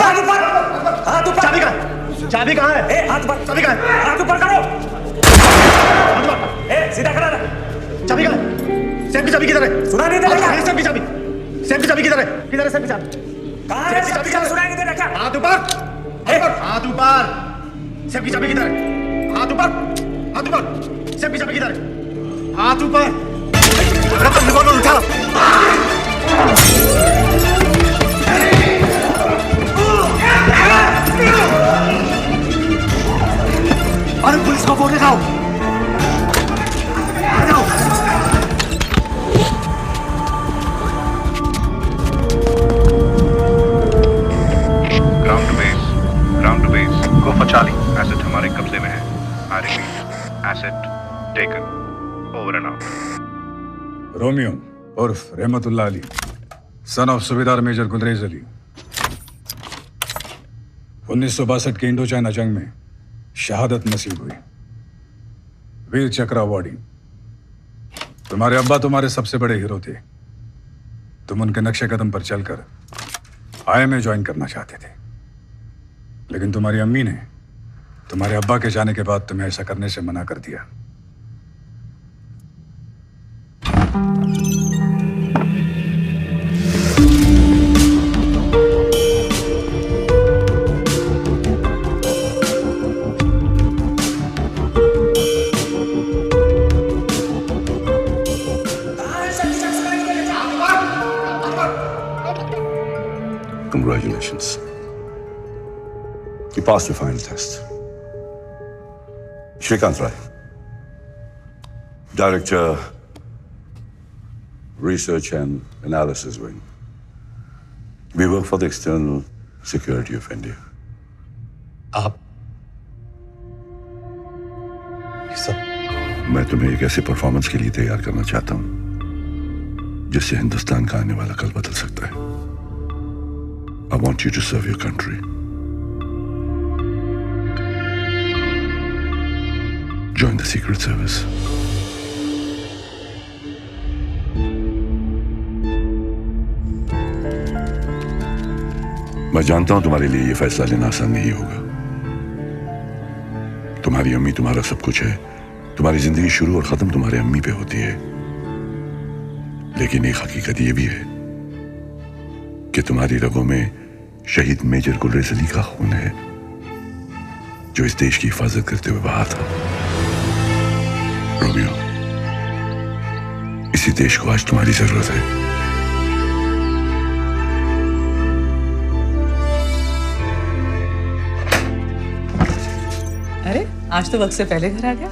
हाथ ऊपर, हाथ ऊपर। चाबी कहाँ है? चाबी कहाँ है? ए, हाथ ऊपर। चाबी कहाँ है? हाथ ऊपर करो। हाथ ऊपर। ए, सीधा खड़ा रह। चाबी कहाँ है? सेफ की चाबी किधर है? सुना नहीं दे रहा क्या? सेफ की चाबी। सेफ की चाबी किधर है? किधर है सेफ की चाबी? कहाँ है? चाबी का सुना नहीं दे रहा क्या? हाथ ऊपर। हाथ ऊपर। सेफ की चाबी किधर है? हाथ ऊपर। हाथ ऊपर। सेफ की चाबी किधर है? हाथ ऊपर। रिवॉल्वर उठा। अरे पुलिस को फोन लगाओ। ग्राउंड टू बेस गुफा चाली एसेट हमारे कब्जे में है। I repeat, asset taken, over and out. Romeo उर्फ रहमतुल्लाह अली, सन ऑफ सूबेदार मेजर गुलरेज अली, 1962 के इंडो चाइना जंग में शहादत नसीब हुई, वीर चक्र अवार्डी। तुम्हारे अब्बा तुम्हारे सबसे बड़े हीरो थे। तुम उनके नक्शे कदम पर चलकर आईएमए ज्वाइन करना चाहते थे, लेकिन तुम्हारी अम्मी ने तुम्हारे अब्बा के जाने के बाद तुम्हें ऐसा करने से मना कर दिया। Congratulations. You passed your final test. Shrikant Rai, Director, Research and Analysis Wing. We work for the external security of India. आप ये सब? मैं तुम्हें एक ऐसे परफॉर्मेंस के लिए तैयार करना चाहता हूं जिससे हिंदुस्तान का आने वाला कल बदल सकता है। I want you to serve your country. Join the Secret Service. मैं जानता हूं तुम्हारे लिए यह फैसला लेना आसान नहीं होगा। तुम्हारी अम्मी तुम्हारा सब कुछ है। तुम्हारी जिंदगी शुरू और खत्म तुम्हारे अम्मी पे होती है। लेकिन एक हकीकत यह भी है कि तुम्हारी रगों में शहीद मेजर गुलरेज अली का खून है, जो इस देश की हिफाजत करते हुए बहा था। रोमियो, इसी देश को आज तुम्हारी जरूरत है। अरे आज तो वक्त से पहले घर आ गया।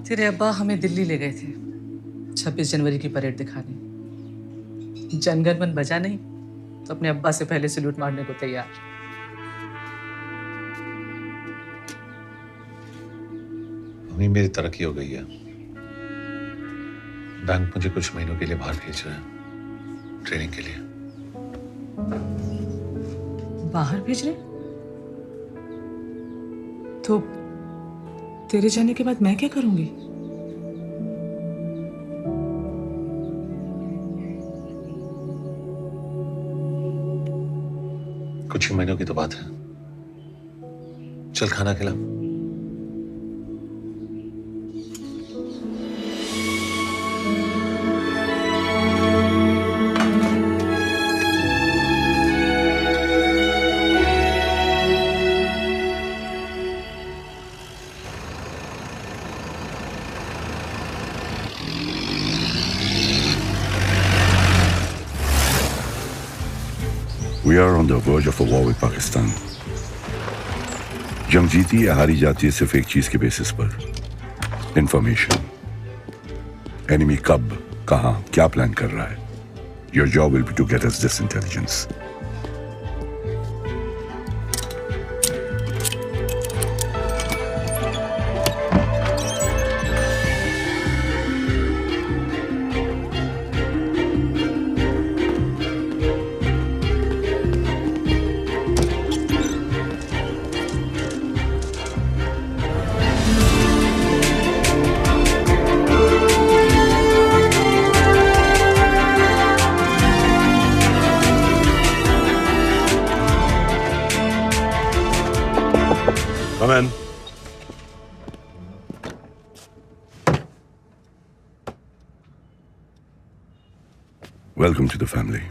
तेरे अब्बा हमें दिल्ली ले गए थे 26 जनवरी की परेड दिखाने। जनगण मन बजा नहीं तो अपने अब्बा से पहले सैल्यूट मारने को तैयार। मम्मी, मेरी तरक्की हो गई है। बैंक मुझे कुछ महीनों के लिए बाहर भेज रहा है, ट्रेनिंग के लिए। बाहर भेज रहे? तो तेरे जाने के बाद मैं क्या करूंगी? कुछ ही महीनों की तो बात है। चल खाना खिला। We are on the verge of a war with Pakistan. जंग जीती या हारी जाती है सिर्फ एक चीज के बेसिस पर, इंफॉर्मेशन। एनिमी कब, कहां, क्या प्लान कर रहा है। Your job will be to get us this intelligence. Come in. Welcome to the family.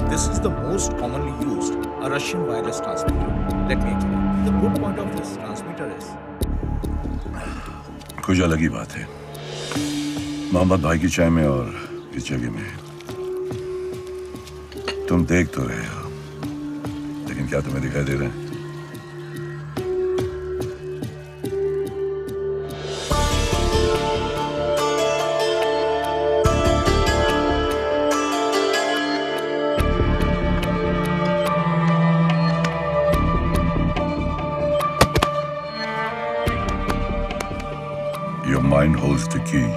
This is the most commonly used, a Russian wireless transmitter. Let me explain. The good point of this transmitter is कुछ अलग ही बात है मोहम्मद भाई की चाय में और इस जगह में। तुम देख तो रहे हो, लेकिन क्या तुम्हें दिखाई दे रहे हैं? Your mind holds the key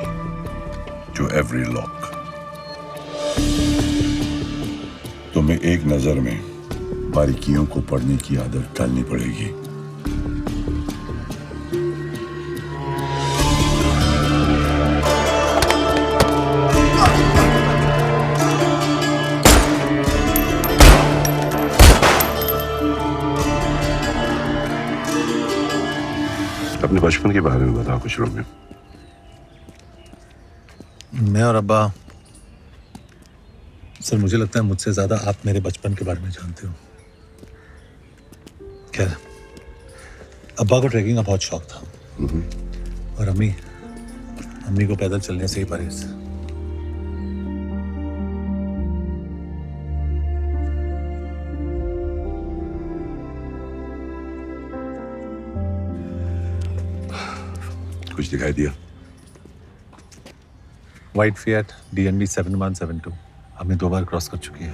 to every lock. तुम्हें एक नजर में बारीकियों को पढ़ने की आदत डालनी पड़ेगी। अपने बचपन के बारे में बताओ कुछ, रोमियो। मैं और अब्बा, सर मुझे लगता है मुझसे ज्यादा आप मेरे बचपन के बारे में जानते हो। खैर, अब्बा को ट्रैकिंग का बहुत शौक था और अम्मी को पैदल चलने से ही परहेज। कुछ दिखाई दिया? व्हाइट फिएट DNB 7172 हमने 2 बार क्रॉस कर चुकी है।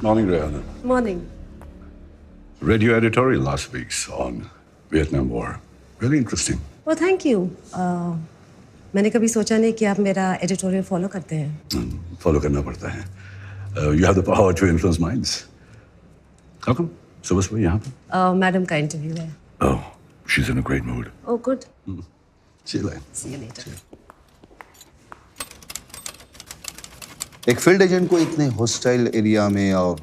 Morning, Rihanna. Morning. Read your editorial last week's on Vietnam War. Really interesting. Oh, thank you. मैंने कभी सोचा नहीं कि आप मेरा एडिटोरियल फॉलो करते हैं। फॉलो करना पड़ता है। You have the power to influence minds. How come? सुबह यहाँ पर? मैडम का इंटरव्यू है। Oh, she's in a great mood. Oh, good. See you later. See you later. एक फील्ड एजेंट को इतने हॉस्टाइल एरिया में और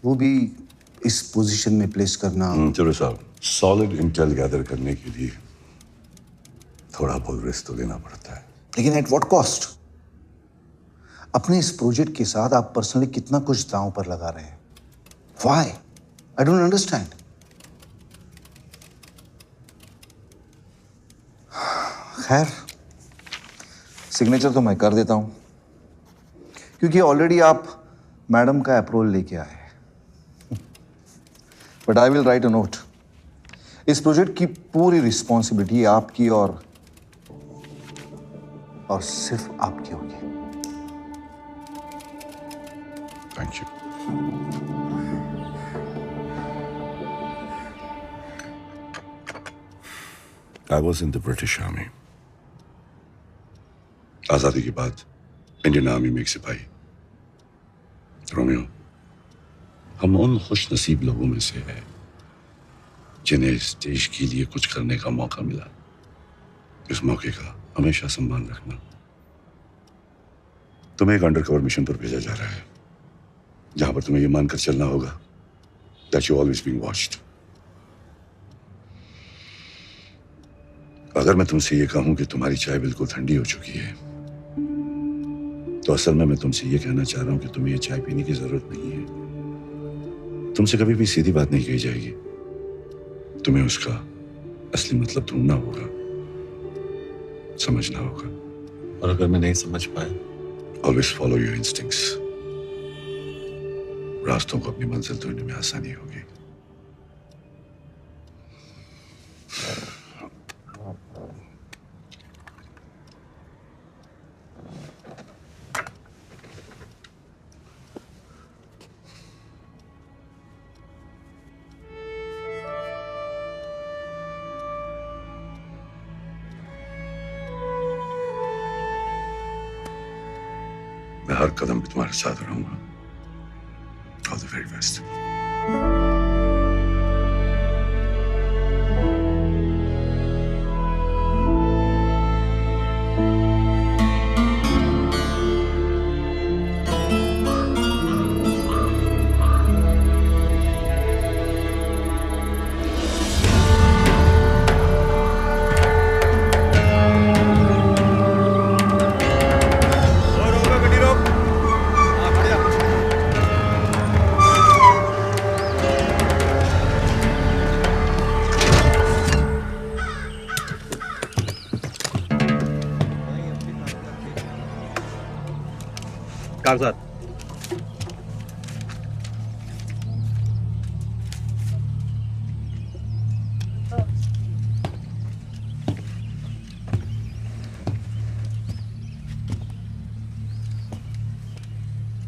वो भी इस पोजीशन में प्लेस करना। चलो साहब, सॉलिड इंटेल गैदर करने के लिए थोड़ा बहुत रिस्क तो लेना पड़ता है। लेकिन एट व्हाट कॉस्ट? अपने इस प्रोजेक्ट के साथ आप पर्सनली कितना कुछ दांव पर लगा रहे हैं। व्हाई? I don't understand. खैर, सिग्नेचर तो मैं कर देता हूं क्योंकि ऑलरेडी आप मैडम का अप्रूवल लेके आए हैं। But I will write a note. इस प्रोजेक्ट की पूरी रिस्पॉन्सिबिलिटी आपकी और सिर्फ आपकी होगी। Thank you. I was in the British Army. आजादी के बाद इंडियन आर्मी में एक सिपाही। रोमियो, हम उन खुश नसीब लोगों में से हैं जिन्हें इस देश के लिए कुछ करने का मौका मिला। इस मौके का हमेशा सम्मान रखना। तुम्हें एक अंडरकवर मिशन पर भेजा जा रहा है जहां पर तुम्हें यह मानकर चलना होगा that you always being watched. अगर मैं तुमसे यह कहूं कि तुम्हारी चाय बिल्कुल ठंडी हो चुकी है तो असल में मैं तुमसे यह कहना चाह रहा हूं कि तुम्हें यह चाय पीने की जरूरत नहीं है। तुमसे कभी भी सीधी बात नहीं कही जाएगी, तुम्हें उसका असली मतलब ढूंढना होगा, समझना होगा। और अगर मैं नहीं समझ पाया? Always follow your instincts. रास्तों को अपनी मंजिल ढूंढने में आसानी होगी। मैं हर कदम पे तुम्हारे साथ रहूंगा। All the very best. कागजात।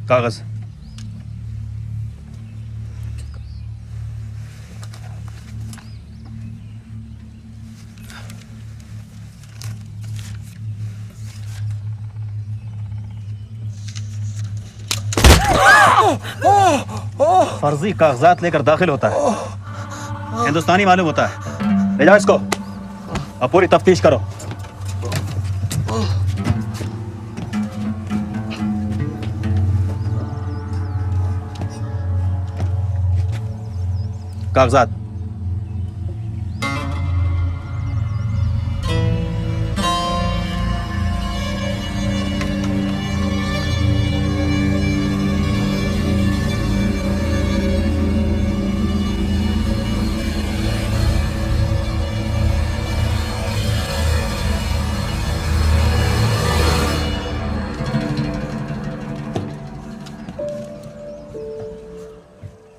कागज। फर्जी कागजात लेकर दाखिल होता है, हिंदुस्तानी मालूम होता है। ले जाओ इसको, अब पूरी तफ्तीश करो। कागजात।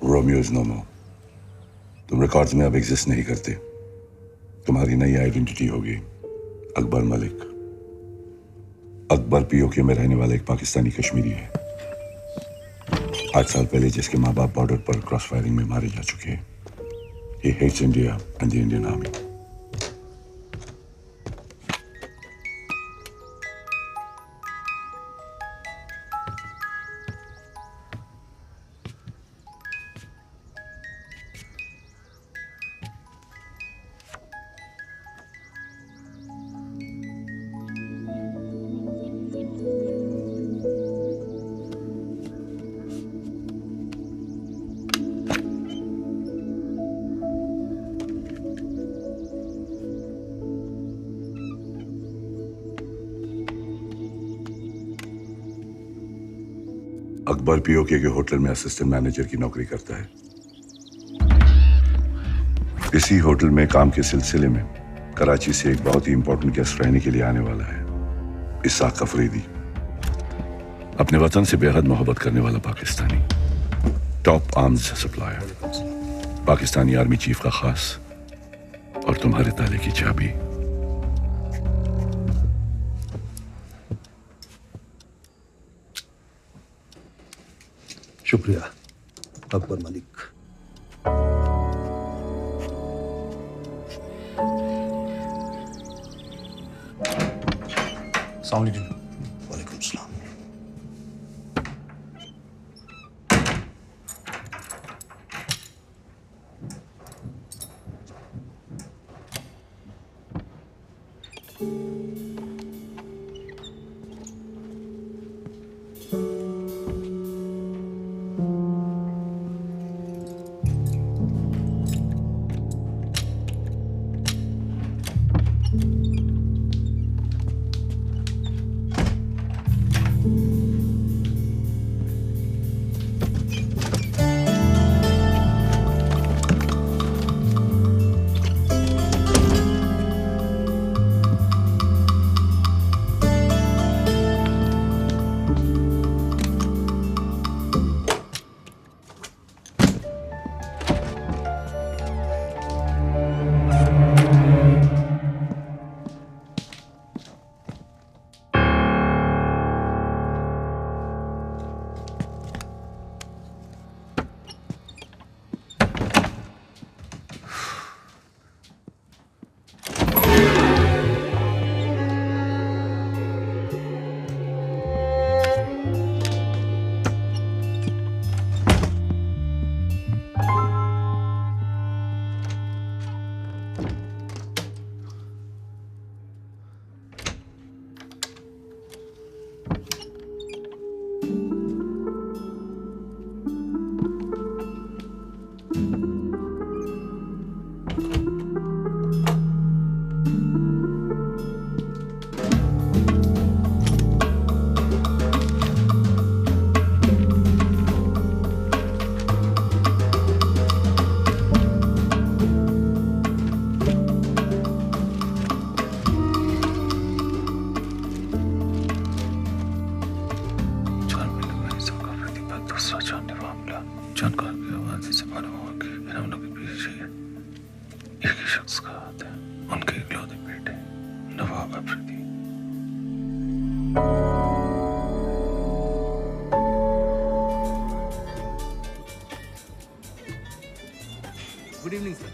रोमियो इज नो मोर। तुम रिकॉर्ड्स में अब एग्जिस्ट नहीं करते। तुम्हारी नई आइडेंटिटी होगी अकबर मलिक। अकबर पीओके में रहने वाला एक पाकिस्तानी कश्मीरी है। 8 साल पहले जिसके माँ बाप बॉर्डर पर क्रॉस फायरिंग में मारे जा चुके हैं। He hates India and the Indian Army. Akbar PoK के होटल में असिस्टेंट मैनेजर की नौकरी करता है। इसी होटल में काम के सिलसिले में कराची से एक बहुत ही इंपॉर्टेंट गेस्ट रहने के लिए आने वाला है, इसाक अफरीदी। अपने वतन से बेहद मोहब्बत करने वाला Pakistani, top arms supplier, Pakistani army chief का खास और तुम्हारे ताले की चाबी। शुक्रिया अकबर मलिक। अस्सलाम वालेकुम। वालेकुम सलाम। सोचा नहीं मामला जानकार की आवाज से मालूम हुआ कि इन हमलों के पीछे एक ही शख्स का हाथ है, उनके इकलौते बेटे Nawab Afridi. Good evening sir.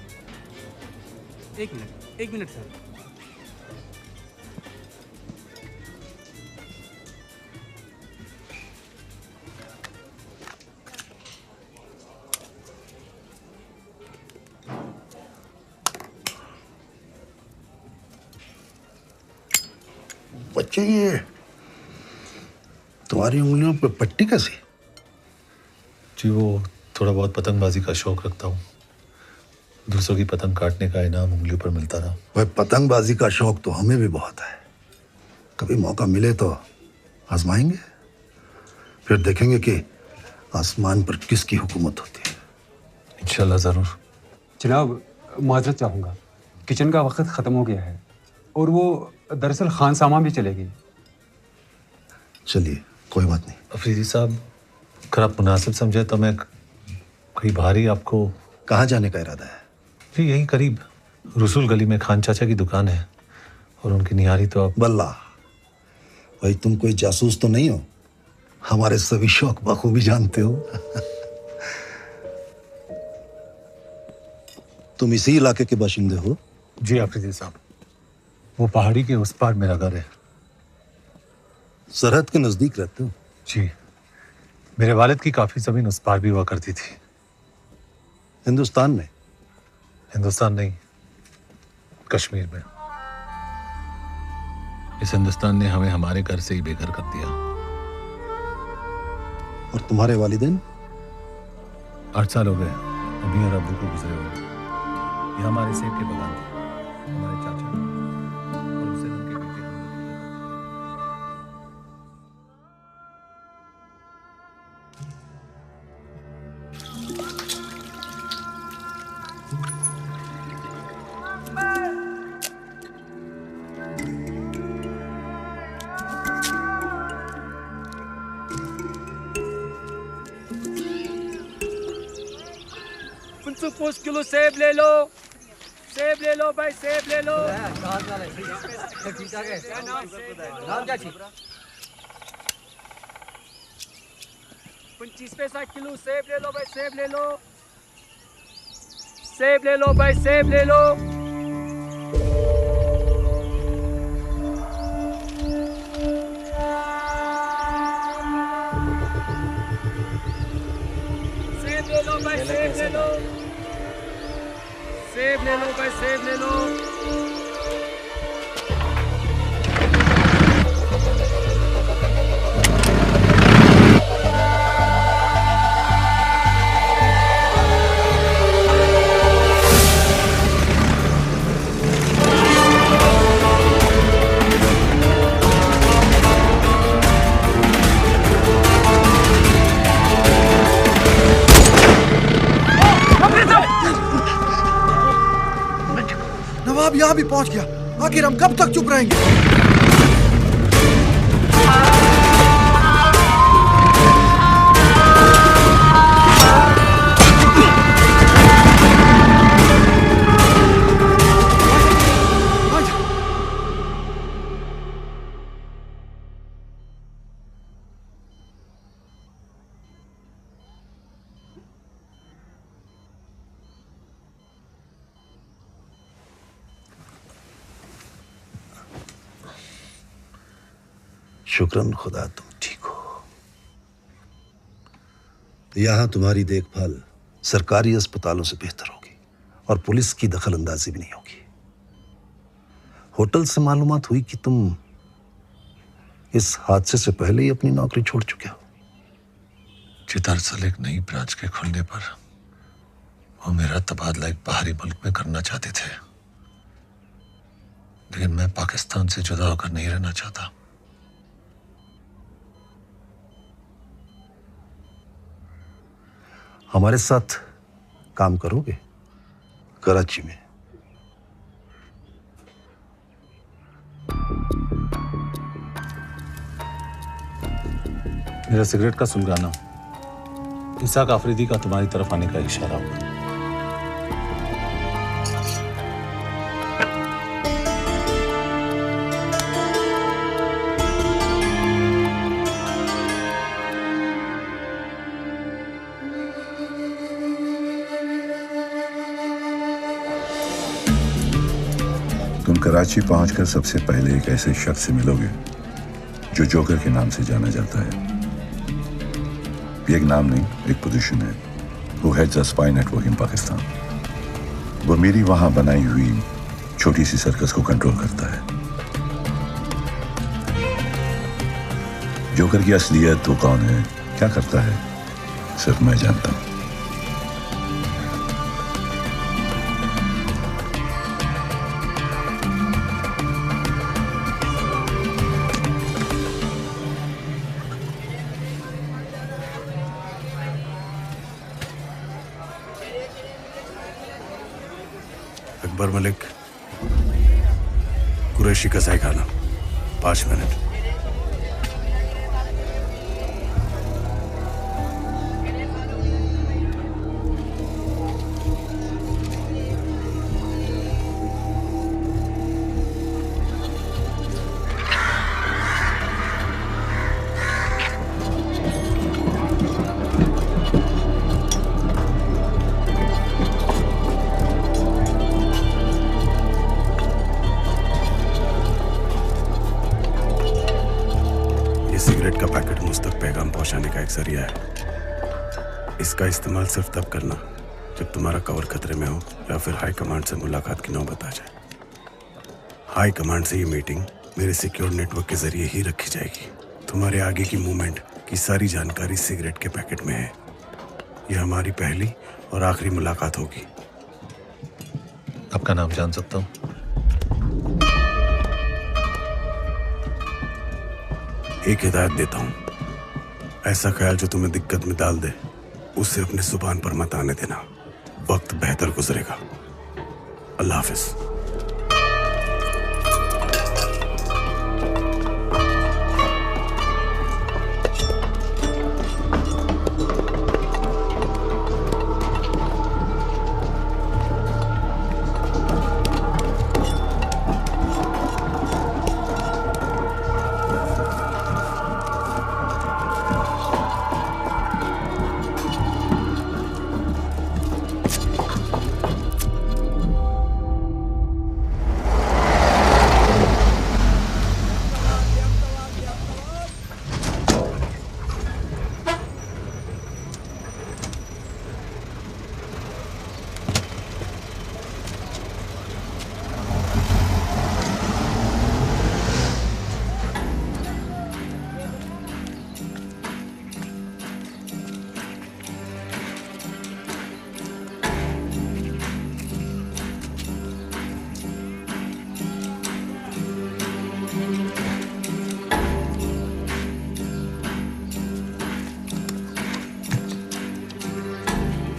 एक मिनट सर। बच्चे, ये तुम्हारी उंगलियों पे पट्टी कैसी? जी वो थोड़ा बहुत पतंगबाजी का शौक रखता हूँ। दूसरों की पतंग काटने का इनाम उंगलियों पर मिलता रहा। भाई पतंगबाजी का शौक तो हमें भी बहुत है। कभी मौका मिले तो आजमाएंगे, फिर देखेंगे कि आसमान पर किसकी हुकूमत होती है। इंशाल्लाह जरूर। जनाब माजरत चाहूँगा, किचन का वक्त ख़त्म हो गया है और वो दरअसल खान सामा भी चले गई। चलिए कोई बात नहीं। अफरीदी साहब, अगर आप मुनासिब समझे तो मैं कहीं बाहर ही आपको। कहाँ जाने का इरादा है? जी यहीं करीब रसूल गली में खान चाचा की दुकान है और उनकी निहारी तो आप। बल्ला भाई, तुम कोई जासूस तो नहीं हो? हमारे सभी शौक बखूबी जानते हो। तुम इसी इलाके के बाशिंदे हो? जी अफरीदी साहब, वो पहाड़ी के उस पार मेरा घर है। सरहद के नजदीक रहते हो? जी, मेरे वालिद की काफी जमीन उस पार भी हुआ करती थी। हिंदुस्तान में? हिंदुस्तान नहीं, कश्मीर में। इस हिंदुस्तान ने हमें हमारे घर से ही बेघर कर दिया। और तुम्हारे वालिदैन? 8 साल हो गए अम्मी और अब्बू को गुजरे हुए। ये हमारे सेब के बगान थे। हमारे चाचा और उसे उनके बेटे। कुछ किलो सेब ले लो, सेब ले लो भाई, सेब ले लो। 25 पैसा किलो सेब ले लो भाई, सेब ले लो, सेब ले लो भाई, सेब ले लो। सेब ले लो भाई, सेब ले लो, सेब ले लो भाई, सेब ले लो। नवाब यहाँ भी पहुंच गया। आखिर हम कब तक चुप रहेंगे? शुक्रन खुदा तुम ठीक हो। यहां तुम्हारी देखभाल सरकारी अस्पतालों से बेहतर होगी और पुलिस की दखल अंदाजी भी नहीं होगी। होटल से मालूमात हुई कि तुम इस हादसे से पहले ही अपनी नौकरी छोड़ चुके हो। जी दरअसल एक नई ब्रांच के खुलने पर वो मेरा तबादला एक बाहरी मुल्क में करना चाहते थे, लेकिन मैं पाकिस्तान से जुदा होकर नहीं रहना चाहता। हमारे साथ काम करोगे कराची में? मेरा सिगरेट का सुलगाना इसाक आफरीदी का तुम्हारी तरफ आने का इशारा हुआ। तुम कराची पहुंचकर सबसे पहले एक ऐसे शख्स से मिलोगे जो जोकर के नाम से जाना जाता है। ये एक नाम नहीं, एक पोजीशन है। वो हेड्स अ स्पाई नेटवर्क इन पाकिस्तान। वो मेरी वहां बनाई हुई छोटी सी सर्कस को कंट्रोल करता है। जोकर की असलियत, वो कौन है, क्या करता है, सिर्फ मैं जानता हूं। अकबर मलिक, कुरैशी कसाई खाना, 5 मिनट। सिगरेट का पैकेट मुझ तक पैगाम पहुंचाने का एक जरिया है। इसका इस्तेमाल सिर्फ तब करना जब तुम्हारा कवर खतरे में हो या फिर हाई कमांड से मुलाकात की नौबत आ जाए। हाई कमांड से ये मीटिंग मेरे सिक्योर नेटवर्क के जरिए ही रखी जाएगी। तुम्हारे आगे की मूवमेंट की सारी जानकारी सिगरेट के पैकेट में है। यह हमारी पहली और आखिरी मुलाकात होगी। आपका नाम जान सकता हूँ? एक हिदायत देता हूं, ऐसा ख्याल जो तुम्हें दिक्कत में डाल दे उसे अपने जुबान पर मत आने देना। वक्त बेहतर गुजरेगा। अल्लाह हाफिज।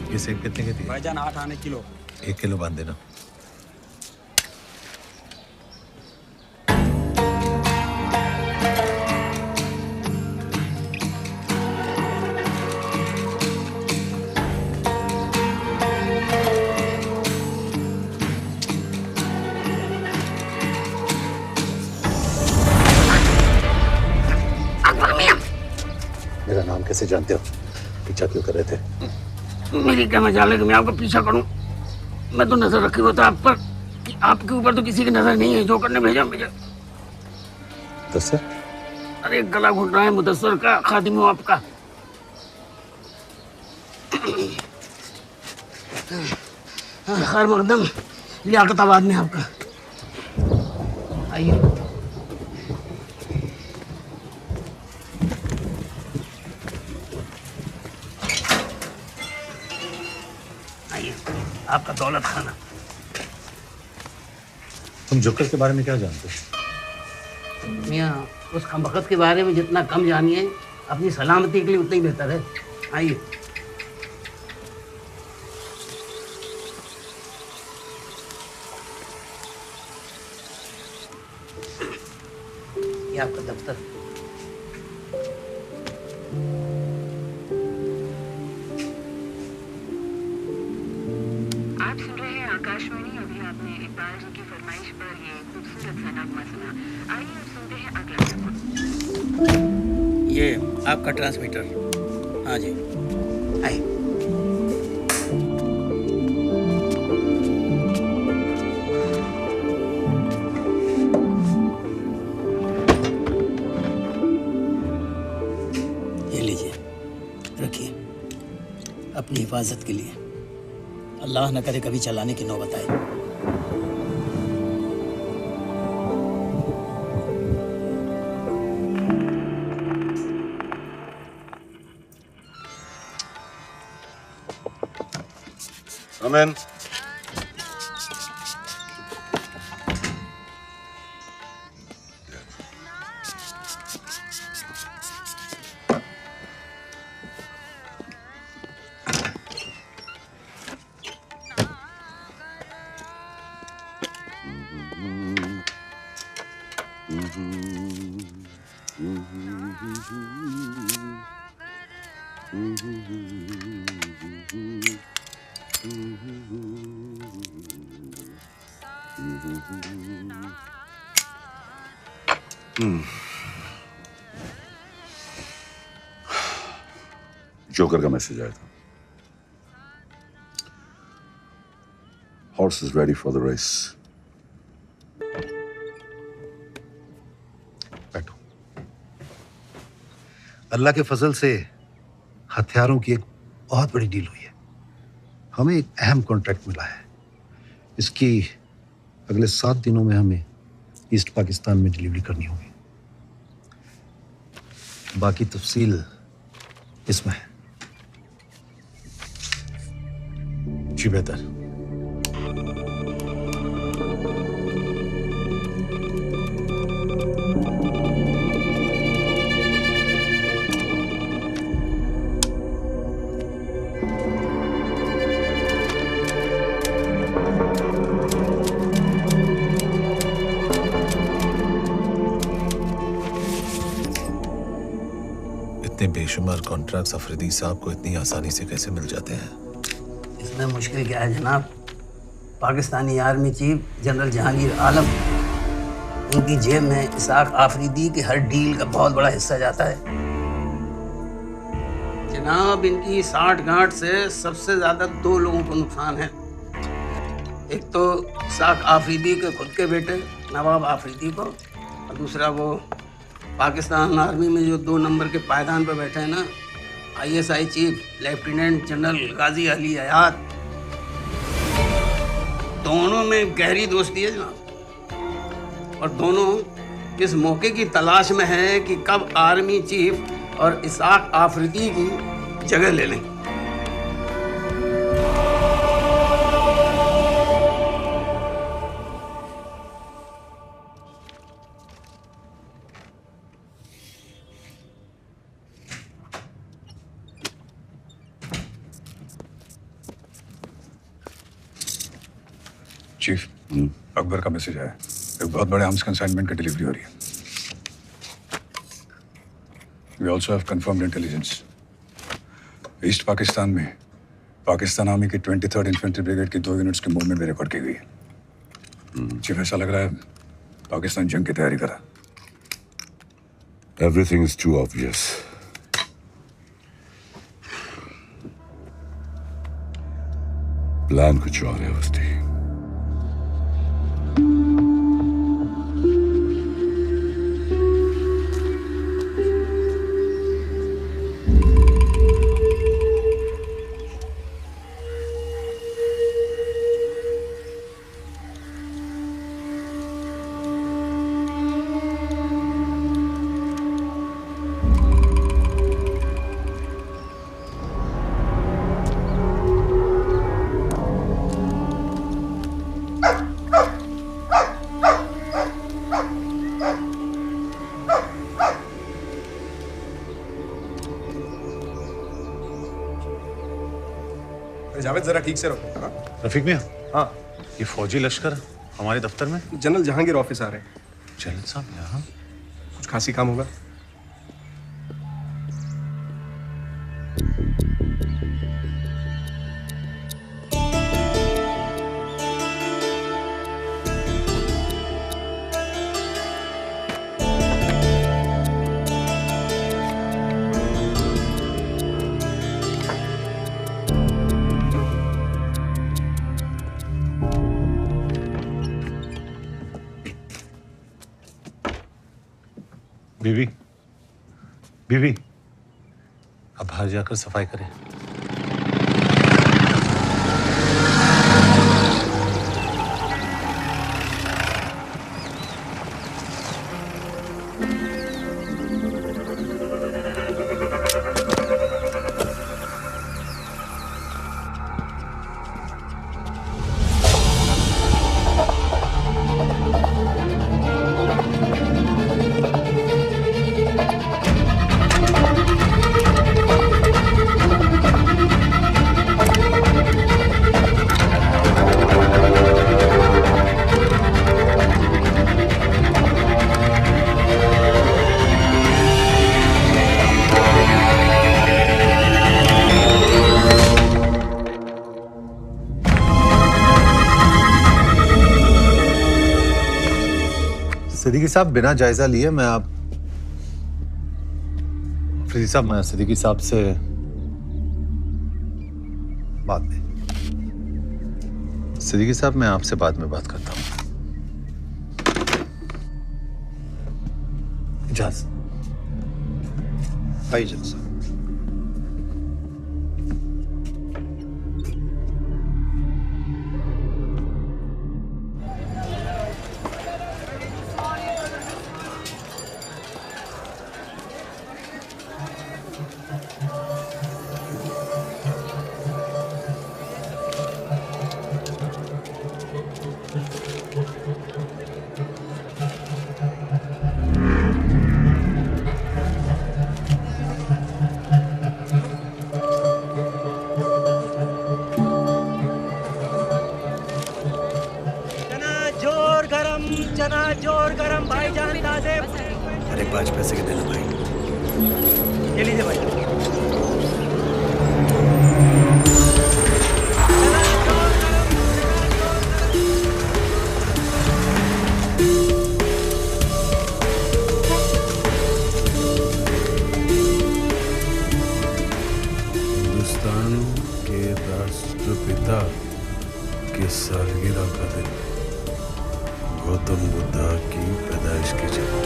ये सेब कितने के दिए? भाईजान 8 आने किलो। 1 किलो बांध देना। मेरा नाम कैसे जानते हो? पीछा क्यों कर रहे थे? मेरी क्या मजाल है कि मैं आपका पीछा करूं? मैं तो नजर रखी होता आप पर कि आपके ऊपर तो किसी की नजर नहीं है। जो करने भेजा मुझे। मुदस्सर? अरे गला घुट रहा है मुदस्सर का, खादिम हूँ आपका। खैर मकदम, लियाकताबाद में आपका। आइए। आपका दौलत खाना। तुम जोकर के बारे में क्या जानते हो? मियाँ, उस खमबख्त के बारे में जितना कम जानिए अपनी सलामती के लिए उतना ही बेहतर है। आइए। ये आपका दफ्तर। ये आपका ट्रांसमीटर। हाँ जी, आइए। ये लीजिए, रखिए अपनी हिफाजत के लिए। अल्लाह न करे कभी चलाने की नौबत आए। Come in. जोकर का मैसेज आया था। Horse is ready for the race. बैठो। अल्लाह के फजल से हथियारों की एक बहुत बड़ी डील हुई है। हमें एक अहम कॉन्ट्रैक्ट मिला है। इसकी अगले 7 दिनों में हमें ईस्ट पाकिस्तान में डिलीवरी करनी होगी। बाकी तफसील इसमें है। जी बेहतर। इतने बेशुमार कॉन्ट्रैक्ट्स अफरीदी साहब को इतनी आसानी से कैसे मिल जाते हैं? इसमें मुश्किल क्या है जनाब? Pakistani army chief general Jahangir Alam, उनकी जेब में इसाक आफरीदी की हर डील का बहुत बड़ा हिस्सा जाता है। जनाब, इनकी साठ-गांठ से सबसे ज्यादा 2 लोगों को नुकसान है। एक तो इसाक आफरीदी के खुद के बेटे नवाब आफरीदी को, और दूसरा वो पाकिस्तान आर्मी में जो 2 नंबर के पायदान पर बैठे हैं ना, ISI चीफ लेफ्टिनेंट जनरल गाजी अली हयात। दोनों में गहरी दोस्ती है जनाब, और दोनों इस मौके की तलाश में हैं कि कब आर्मी चीफ और इसाक आफरीदी की जगह ले लें। चीफ, अकबर का मैसेज आया। एक बहुत बड़े आर्म्स कंसाइनमेंट की डिलीवरी हो रही है। We also have confirmed intelligence. East Pakistan में पाकिस्तान आर्मी की 23rd इन्फेंट्री ब्रिगेड की 2 यूनिट्स की मूवमेंट भी रिकॉर्ड की गई है। चीफ, ऐसा लग रहा है पाकिस्तान जंग की तैयारी कर रहा है। Everything is too obvious. Plan कुछ और है वस्ती। जावेद, जरा ठीक से रखो। हाँ? रफीक मियां, हाँ, ये फौजी लश्कर हमारे दफ्तर में? जनरल जहांगीर ऑफिस आ रहे हैं। जनरल साहब यहाँ? कुछ खासी काम होगा? बीबी, अब बाहर जाकर सफाई करें। सिद्दीकी साहब, बिना जायजा लिए मैं अफरीदी साहब, मैं सिद्दीकी साहब से बाद में सिद्दीकी साहब, मैं आपसे बाद में बात करता हूँ। इजाज़त। आइए जल्द साहब। चना जोर गरम भाईजान ताजे। अरे 5 पैसे के देना भाई। ये लीजिए भाई। हिंदुस्तान के राष्ट्रपिता की सालगिरह का दिन, गौतम बुद्धा की पैदाइश की जयंती।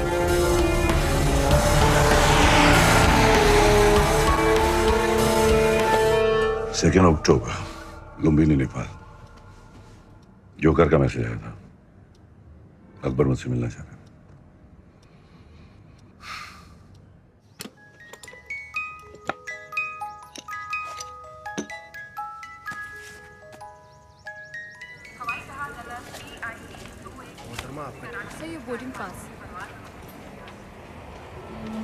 2 अक्टूबर, लुम्बिनी, नेपाल। जोकर का मैसेज आया था, अकबर मुझसे मिलना चाह रहा है। सर, ये बोर्डिंग पास।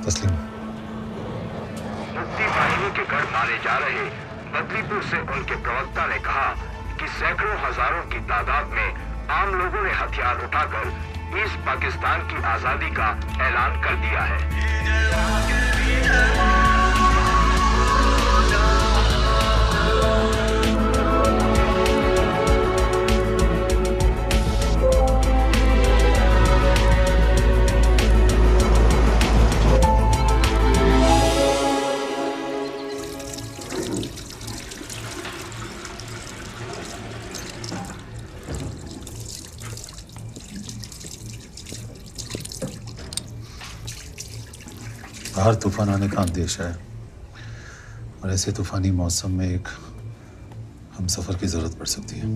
तस्लीम। मुफ्ती बाहिनी के घर मारे जा रहे बदलीपुर से उनके प्रवक्ता ने कहा कि सैकड़ों हजारों की तादाद में आम लोगों ने हथियार उठाकर ईस्ट पाकिस्तान की आजादी का ऐलान कर दिया है। बाहर तूफान आने का अंदेशा है और ऐसे तूफानी मौसम में एक हम सफर की जरूरत पड़ सकती है।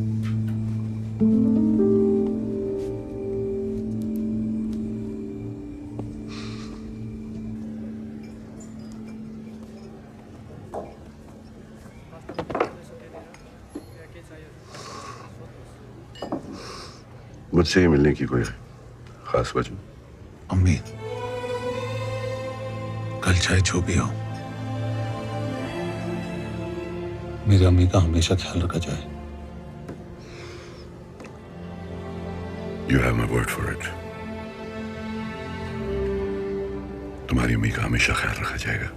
मुझसे ही मिलने की कोई खास वजह? अम्मी, कल चाहे जो भी हो, मेरी अम्मी का हमेशा ख्याल रखा जाए। You have my word for it. तुम्हारी अम्मी का हमेशा ख्याल रखा जाएगा।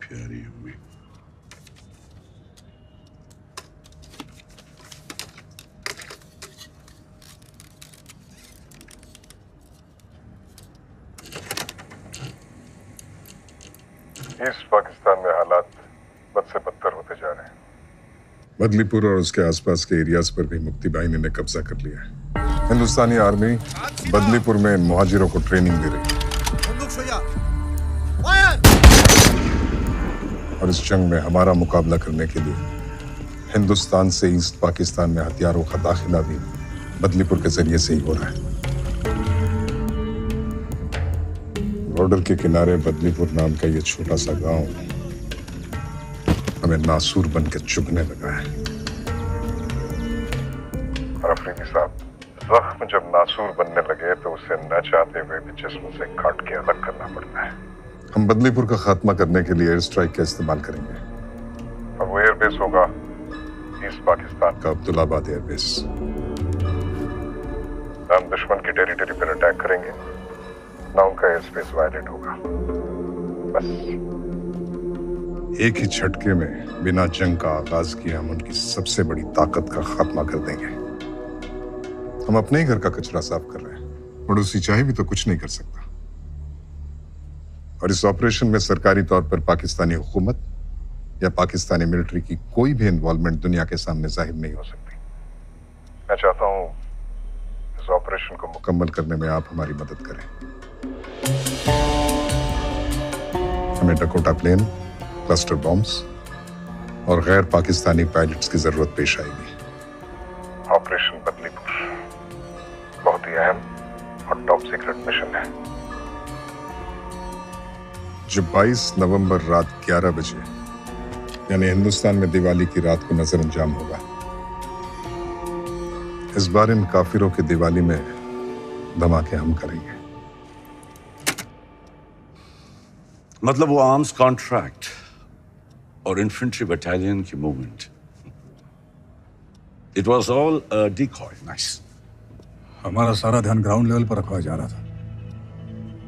प्यारी अम्मी। ईस्ट पाकिस्तान में हालात बद से बदतर होते जा रहे हैं। बदलीपुर और उसके आसपास के एरियाज पर भी मुक्ति बाहिनी ने कब्जा कर लिया है। हिंदुस्तानी आर्मी बदलीपुर में इन मुहाजिरों को ट्रेनिंग दे रही है और इस जंग में हमारा मुकाबला करने के लिए हिंदुस्तान से ईस्ट पाकिस्तान में हथियारों का दाखिला भी बदलीपुर के जरिए से ही हो रहा है। बॉर्डर के किनारे बदलीपुर नाम का ये छोटा सा गांव हमें नासूर बन के चुभने लगा है। और अफरीदी साहब, जख्म जब नासूर बनने लगे तो उसे न चाहते हुए भी जिस्म से काट के अलग करना पड़ता है। हम बदलीपुर का खात्मा करने के लिए एयर स्ट्राइक का इस्तेमाल करेंगे और वो एयरबेस होगा ईस्ट पाकिस्तान का अब्दुल्लाबाद एयरबेस। हम दुश्मन की टेरिटरी पर अटैक करेंगे, ना उनका एयर स्पेस वायलेट होगा। बस एक ही झटके में बिना जंग का आगाज किए हम उनकी सबसे बड़ी ताकत का खात्मा कर देंगे। हम अपने ही घर का कचरा साफ कर रहे हैं, पड़ोसी चाहे भी तो कुछ नहीं कर सकता। और इस ऑपरेशन में सरकारी तौर पर पाकिस्तानी हुकूमत या पाकिस्तानी मिलिट्री की कोई भी इन्वॉल्वमेंट दुनिया के सामने जाहिर नहीं हो सकती। मैं चाहता हूं इस ऑपरेशन को मुकम्मल करने में आप हमारी मदद करें। हमें डकोटा प्लेन, क्लस्टर बॉम्ब्स और गैर पाकिस्तानी पायलट्स की जरूरत पेश आएगी। ऑपरेशन बदलीपुर बहुत ही अहम और टॉप सीक्रेट मिशन है जो 22 नवंबर रात 11 बजे यानी हिंदुस्तान में दिवाली की रात को नजर अंजाम होगा। इस बार इन काफिरों की दिवाली में धमाके हम करेंगे। मतलब वो आर्म्स कॉन्ट्रैक्ट और इन्फेंट्री बटालियन की movement, it was all a decoy. Nice. हमारा सारा ध्यान ग्राउंड लेवल पर रखवाया जा रहा था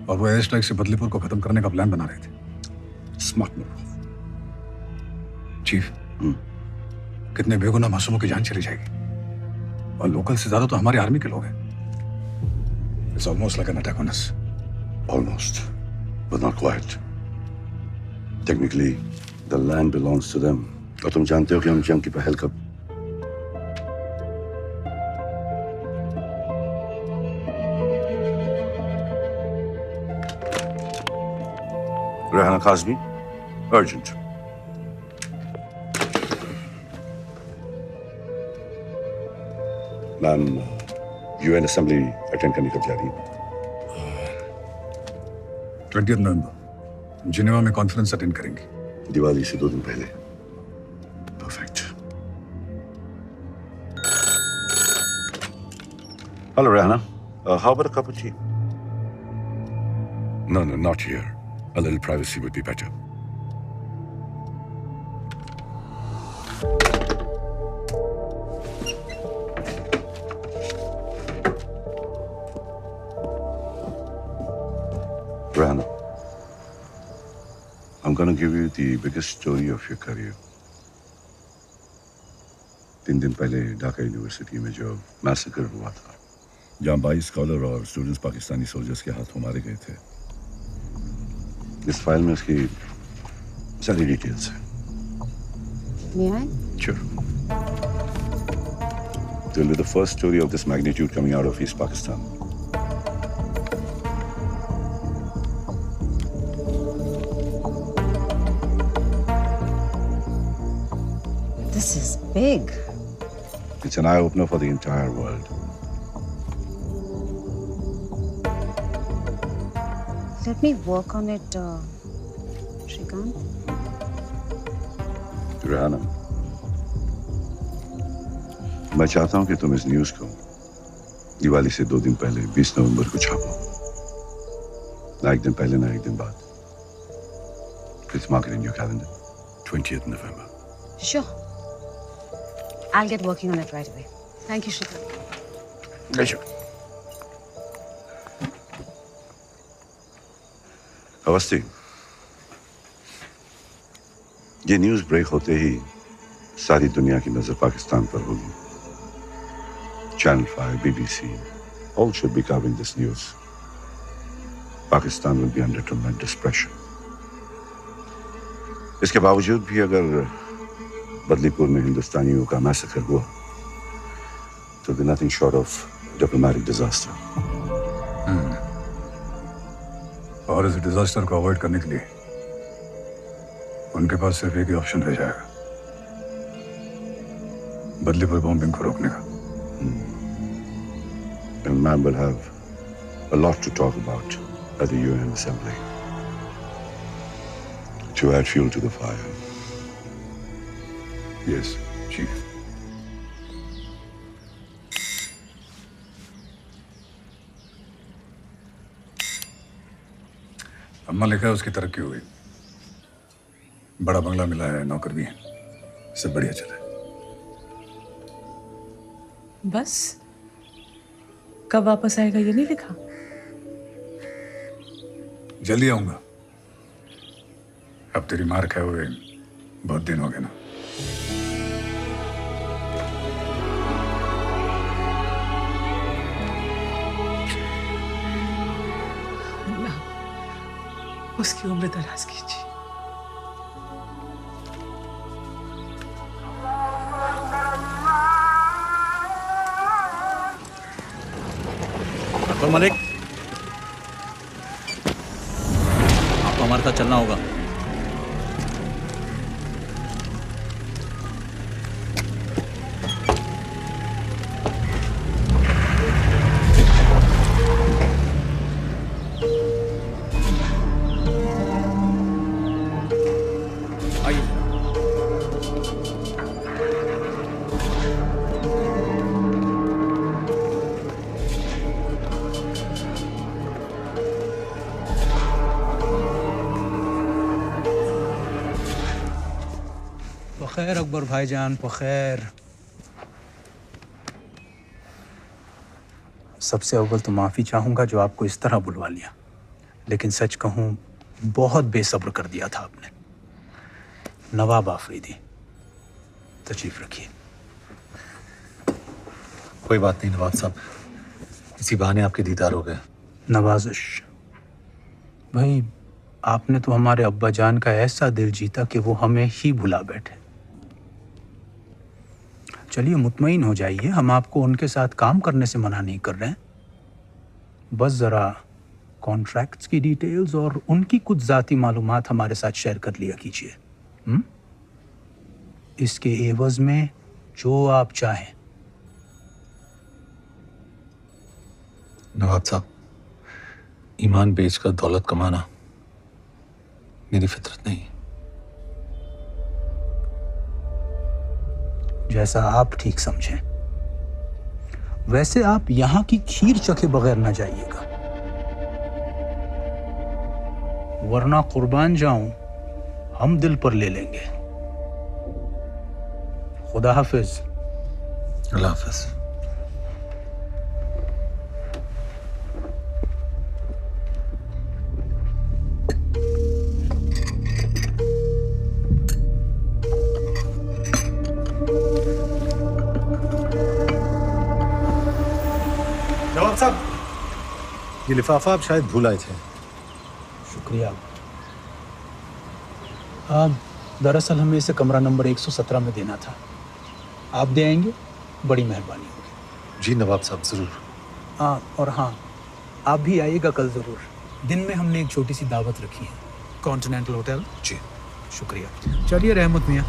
और वो एयर स्ट्राइक से बदलीपुर को खत्म करने का प्लान बना रहे थे। Smart move chief. कितने बेगुनाह मासूमों की जान चली जाएगी और लोकल से ज्यादा तो हमारी आर्मी के लोग हैं। It's almost like an attack on us. Almost, but not quite. Technically the land belongs to them. और तुम जानते हो कि हम जंग की पहल कब Rehana Kazmi, urgent. Ma'am, UN assembly attend करने कब जा रही है? 20 नवंबर जिनेवा में कॉन्फ्रेंस अटेंड करेंगे। दिवाली से 2 दिन पहले। Perfect. Hello Rehana, how about a cup of tea? No, not here. A little privacy would be better. Rana, I'm going to give you the biggest story of your career. 3 दिन पहले Dhaka university में जो massacre हुआ था, जहाँ 22 scholar और students Pakistani soldiers के हाथों मारे गए थे, इस फाइल में उसकी सारी डिटेल्स हैं। May I? Sure. It will be the first story of this magnitude coming out of East Pakistan. This is big. It's an eye-opener for the entire world. Let me work on it, Shrikant. Rehana, मैं चाहता हूं कि तुम इस news को दिवाली से 2 दिन पहले 20 नवंबर को छापो। ना एक दिन पहले ना एक दिन बाद। Please mark it in your calendar. 20th November. Sure. I'll get working on it right away. Thank you, Shrikant. Pleasure. Awasthi, ये न्यूज ब्रेक होते ही सारी दुनिया की नजर पाकिस्तान पर होगी। Channel 5, BBC, all should be covering this news. Pakistan will be under tremendous pressure. इसके बावजूद भी अगर बदलीपुर में हिंदुस्तानियों का मैसेकर हुआ तो be nothing short of diplomatic disaster. और इस डिजास्टर को अवॉइड करने के लिए उनके पास सिर्फ एक ही ऑप्शन रह जाएगा, बदलीपुर बॉम्बिंग को रोकने का। And man will have a lot to talk about at the UN Assembly to add fuel to the fire. Yes, Chief. अम्मा लिखा है उसकी तरक्की हो गई, बड़ा बंगला मिला है, नौकर भी है, सब बढ़िया चला है। बस कब वापस आएगा ये नहीं लिखा? जल्दी आऊंगा। अब तेरी मार खाए हुए बहुत दिन हो गए ना। अल्लाह उसकी उम्र दराज कीजिए। अकबर मलिक, आपको हमारे साथ चलना होगा। खैर अकबर भाईजान, पखैर। सबसे अव्वल तो माफ़ी चाहूँगा जो आपको इस तरह बुलवा लिया, लेकिन सच कहूँ बहुत बेसब्र कर दिया था आपने। नवाब आफरीदी, तशरीफ रखिए। कोई बात नहीं नवाब साहब, इसी बहाने आपके दीदार हो गए। नवाजिश भाई, आपने तो हमारे अब्बा जान का ऐसा दिल जीता कि वो हमें ही भुला बैठे। चलिए मुतमईन हो जाइए, हम आपको उनके साथ काम करने से मना नहीं कर रहे हैं। बस ज़रा कॉन्ट्रैक्ट्स की डिटेल्स और उनकी कुछ ज़ाती मालूमात हमारे साथ शेयर कर लिया कीजिए। इसके एवज़ में जो आप चाहें। नवाब साहब, ईमान बेचकर दौलत कमाना मेरी फितरत नहीं। जैसा आप ठीक समझें। वैसे आप यहाँ की खीर चखे बगैर ना जाइएगा, वरना कुर्बान जाऊं हम दिल पर ले लेंगे। खुदा हाफिज। अल्लाह हाफिज। ये लिफाफा आप शायद भूल आए थे। शुक्रिया। दरअसल हमें इसे कमरा नंबर 117 में देना था, आप दे आएंगे? बड़ी मेहरबानी होगी। जी नवाब साहब, ज़रूर। और हाँ, आप भी आइएगा कल ज़रूर। दिन में हमने एक छोटी सी दावत रखी है, कॉन्टिनेंटल होटल। जी शुक्रिया। चलिए रहमत मियाँ।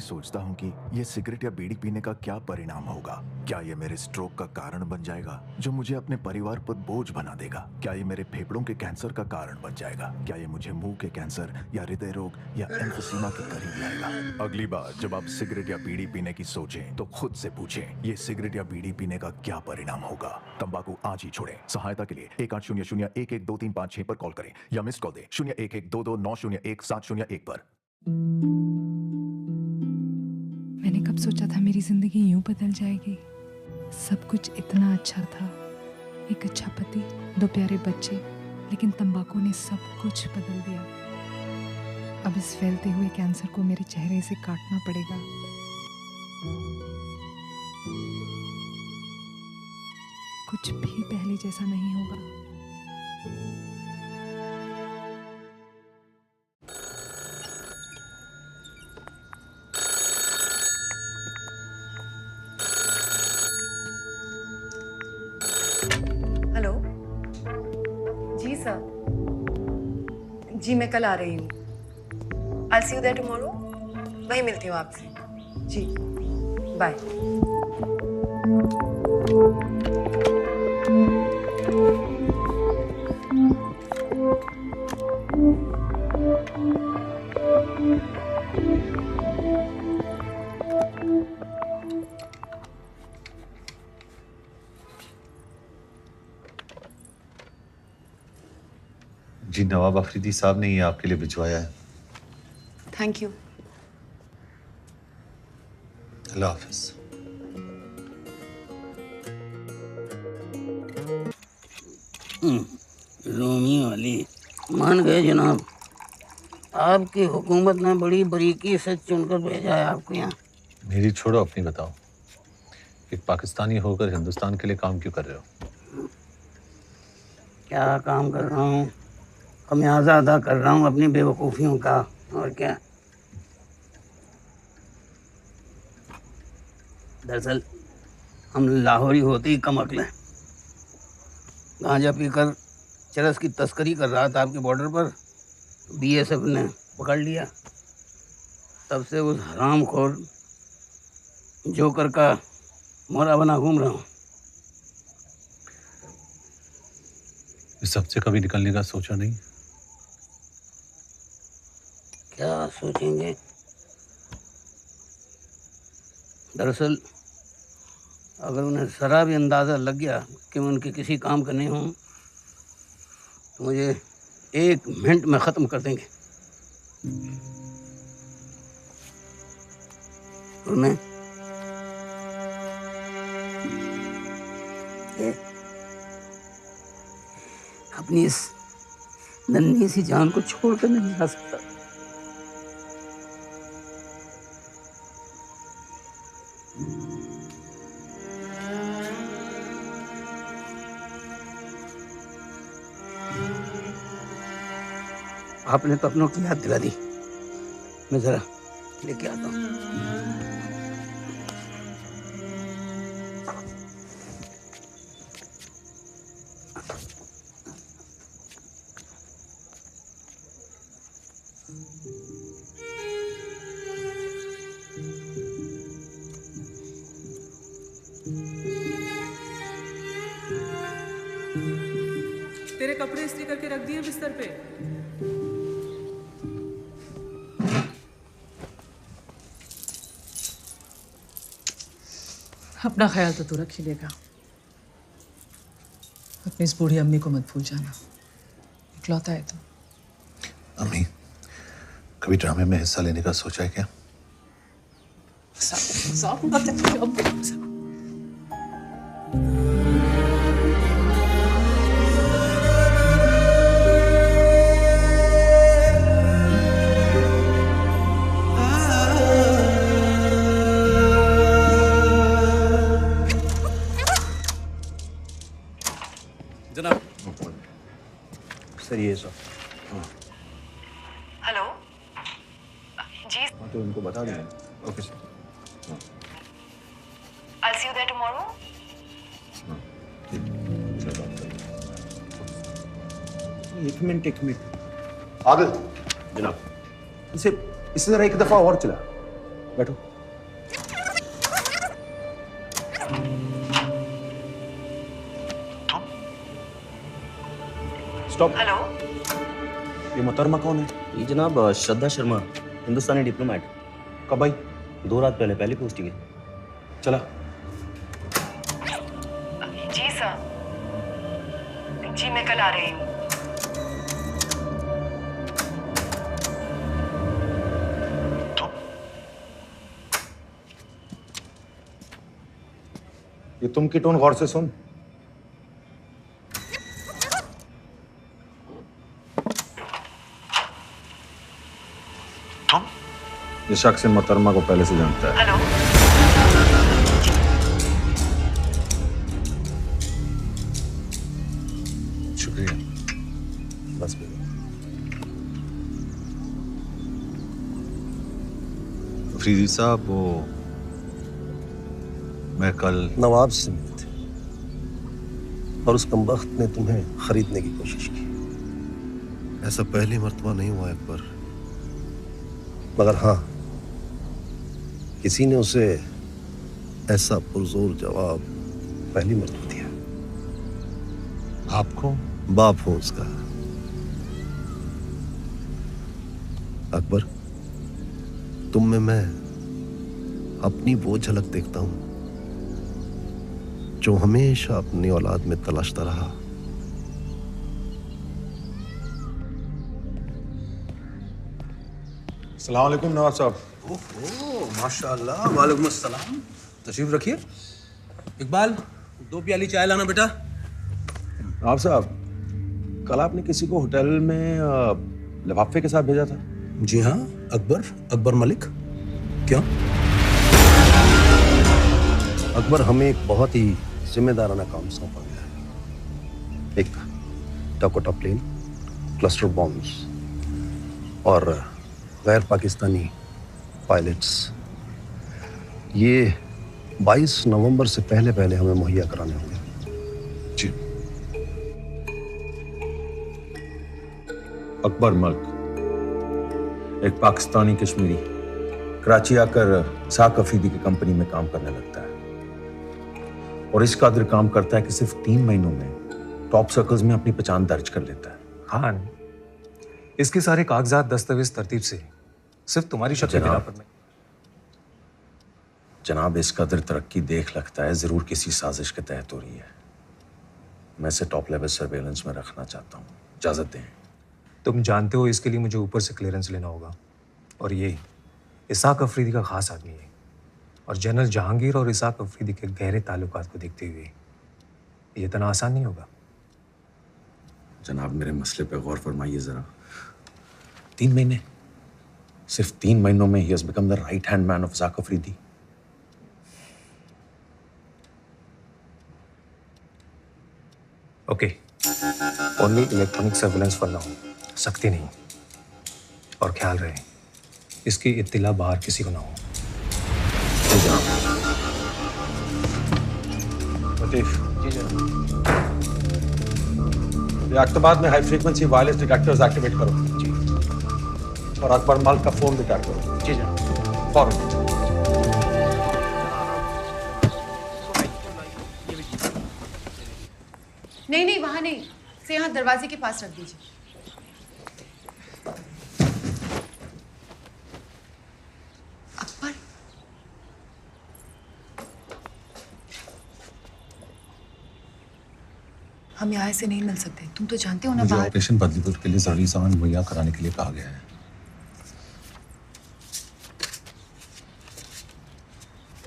सोचता हूँ कि ये सिगरेट या बीड़ी पीने का क्या परिणाम होगा। क्या ये मेरे स्ट्रोक का कारण बन जाएगा जो मुझे अपने परिवार पर बोझ बना देगा? क्या ये मेरे फेफड़ों के कैंसर का कारण बन जाएगा? क्या ये मुझे मुंह के कैंसर या हृदय रोग या एम्फीसीमा के करीब लाएगा? अगली बार जब आप सिगरेट या बीड़ी पीने की सोचें तो खुद से पूछें, ये सिगरेट या बीड़ी पीने का क्या परिणाम होगा? तंबाकू आज ही छोड़ें। सहायता के लिए 1800-112356 पर कॉल करें या मिस कॉल दें 01122901-701 पर। मैंने कब सोचा था मेरी जिंदगी यूं बदल जाएगी। सब कुछ इतना अच्छा था, एक अच्छा पति, 2 प्यारे बच्चे, लेकिन तंबाकू ने सब कुछ बदल दिया। अब इस फैलते हुए कैंसर को मेरे चेहरे से काटना पड़ेगा। कुछ भी पहले जैसा नहीं होगा। हेलो जी सर, जी मैं कल आ रही हूँ। I'll see you there tomorrow। वहीं मिलती हूँ आपसे। जी बाय। जी नवाब अफरीदी साहब ने ये आपके लिए भिजवाया है। Thank you. अल्लाह हाफिज। रोमी वाली मान गए जनाब। आपकी हुकूमत ने बड़ी बारीकी से चुनकर भेजा है आपको यहाँ। मेरी छोड़ो, अपनी बताओ। एक पाकिस्तानी होकर हिंदुस्तान के लिए काम क्यों कर रहे हो? क्या काम कर रहा हूँ? खमियाजा अदा कर रहा हूँ अपनी बेवकूफ़ियों का, और क्या। दरअसल हम लाहौरी होते ही कम अकल हैं। गांजा पीकर चरस की तस्करी कर रहा था आपके बॉर्डर पर, बीएसएफ ने पकड़ लिया। तब से उस हरामखोर जोकर का मोहरा बना घूम रहा हूँ। इस सबसे कभी निकलने का सोचा नहीं? क्या सोचेंगे? दरअसल अगर उन्हें ज़रा भी अंदाज़ा लग गया कि मैं उनके किसी काम का नहीं हूँ तो मुझे 1 मिनट में ख़त्म कर देंगे। उन्हें अपनी इस नन्ही सी जान को छोड़कर नहीं जा सकता। आपने तो अपनों की याद दिला दी। मैं जरा लेके आता हूँ। तेरे कपड़े इस्त्री करके रख दिए बिस्तर पे। अपना ख्याल तो तू रख ही लेगा। अपनी इस बूढ़ी अम्मी को मत भूल जाना, इकलौता है तो। अम्मी, कभी ड्रामे में हिस्सा लेने का सोचा है क्या? जनाब। सर ये सर। हेलो जी। हाँ तो उनको बता दें। Okay sir. I'll see you there tomorrow। एक मिनट आदिल जनाब, इसे जरा एक दफा और चला। बैठो। स्टॉप। हेलो। ये मोहतरमा कौन है? ये जनाब श्रद्धा शर्मा, हिंदुस्तानी डिप्लोमेट। कब आई? 2 रात पहले, पहली पोस्टिंग है। चला। जी सर। जी मैं कल आ रही हूँ। ये तुम की टोन गौर से सुन। तुम? ये शख्स इन मोहतरमा को पहले से जानता है। हेलो। शुक्रिया। बस अफरीदी साहब, वो मैं कल नवाब से मिले थे और उस कमबख्त ने तुम्हें खरीदने की कोशिश की। ऐसा पहली मर्तबा नहीं हुआ अकबर। मगर हाँ, किसी ने उसे ऐसा पुरजोर जवाब पहली मर्तबा दिया। आपको? बाप हो उसका। अकबर, तुम में मैं अपनी वो झलक देखता हूं जो हमेशा अपनी औलाद में तलाशता रहा। अस्सलाम वालेकुम नवाब साहब। ओहो, माशाअल्लाह। वालेकुम अस्सलाम। तशरीफ रखिए। इकबाल, 2 प्याली चाय लाना बेटा। नवाब साहब, कल आपने किसी को होटल में लिफाफे के साथ भेजा था। जी हाँ, अकबर मलिक। क्यों? अकबर, हमें एक बहुत ही जिम्मेदाराना काम सौंपा गया है। एक डकोटा प्लेन, क्लस्टर बॉम्ब्स और गैर पाकिस्तानी पायलट्स, ये 22 नवंबर से पहले पहले हमें मुहैया कराने होंगे। जी। अकबर मलिक, एक पाकिस्तानी कश्मीरी, कराची आकर साक अफरीदी की कंपनी में काम करने लगता है और इस कदर काम करता है कि सिर्फ 3 महीनों में टॉप सर्कल्स में अपनी पहचान दर्ज कर लेता है। खान, इसके सारे कागजात दस्तावेज तरतीब से सिर्फ तुम्हारी शक्ल के बिना पर नहीं। जनाब, इस कदर तरक्की देख लगता है जरूर किसी साजिश के तहत हो रही है। मैं इसे टॉप लेवल सर्वेलेंस में रखना चाहता हूँ। इजाजत दें। तुम जानते हो इसके लिए मुझे ऊपर से क्लियरेंस लेना होगा, और ये इसाक अफरीदी का खास आदमी है, और जनरल जहांगीर और इसाक अफरीदी के गहरे ताल्लुकात को देखते हुए ये इतना आसान नहीं होगा। जनाब, मेरे मसले पे गौर फरमाइए जरा। 3 महीने, सिर्फ 3 महीनों में ही has become the right hand man of Isaac Afridi. Okay, only electronic surveillance for now, सख्ती नहीं। और ख्याल रहे इसकी इत्तिला बाहर किसी को ना हो। लतीफ, ये अख्तबाद में high frequency wireless detectors activate करो। जी। और अकबर मलिक का फोन भी ट्रैक करो। जी जनाब। फौरन। नहीं, वहां नहीं, से यहाँ दरवाजे के पास रख दीजिए। अकबर, हम यहाँ से नहीं मिल सकते। तुम तो जानते हो ना, मुझे बाहर ऑपरेशन बदलीपुर के लिए जरूरी सामान मुहैया कराने के लिए कहा गया है।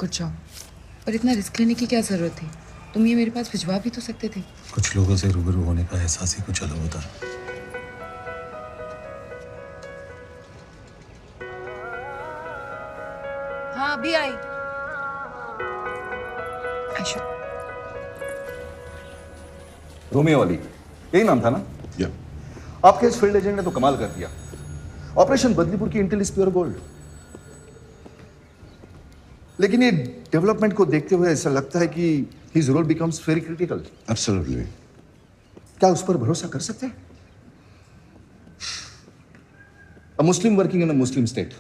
Good job. पर इतना रिस्क लेने की क्या जरूरत थी? तुम ये मेरे पास भिजवा भी तो सकते थे। कुछ लोगों से रूबरू होने का एहसास ही कुछ अलग होता है। हाँ, अभी आई। आशु। रोमियो अली, यही नाम था ना? आपके इस फील्ड एजेंट ने तो कमाल कर दिया। ऑपरेशन बदलीपुर की इंटेल इज प्योर गोल्ड। लेकिन ये डेवलपमेंट को देखते हुए ऐसा लगता है कि his role becomes very critical. Absolutely. क्या उस पर भरोसा कर सकते हैं? अ मुस्लिम working in a Muslim state,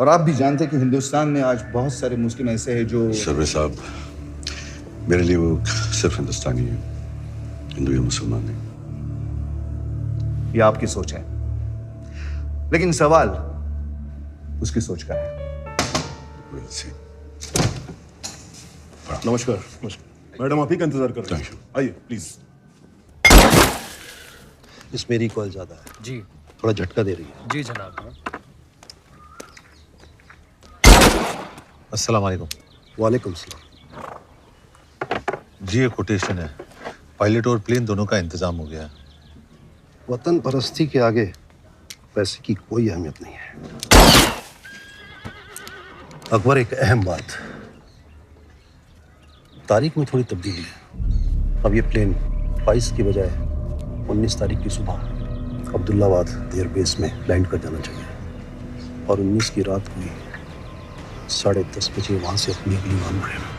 और आप भी जानते हैं कि हिंदुस्तान में आज बहुत सारे मुस्लिम ऐसे हैं जो सर्वे साहब, मेरे लिए वो सिर्फ हिंदुस्तानी है, हिंदू या मुसलमान नहीं। ये आपकी सोच है, लेकिन सवाल उसकी सोच का है। नमस्कार। मैडम आप ही का इंतजार कर रहे हैं। आइए प्लीज। इसमें रिकॉइल ज्यादा है जी, थोड़ा झटका दे रही है। जी जनाब। अस्सलाम वालेकुम। वालेकुम सलाम। जी ये कोटेशन है, पायलट और प्लेन दोनों का इंतजाम हो गया है। वतन परस्ती के आगे पैसे की कोई अहमियत नहीं है। अकबर, एक अहम बात, तारीख में थोड़ी तब्दीली है। अब ये प्लेन 22 की बजाय 19 तारीख की सुबह अब्दुल्लाबाद एयरबेस में लैंड कर जाना चाहिए और 19 की रात हुई 10:30 बजे वहां से अपनी अगली उड़ान भरेगा।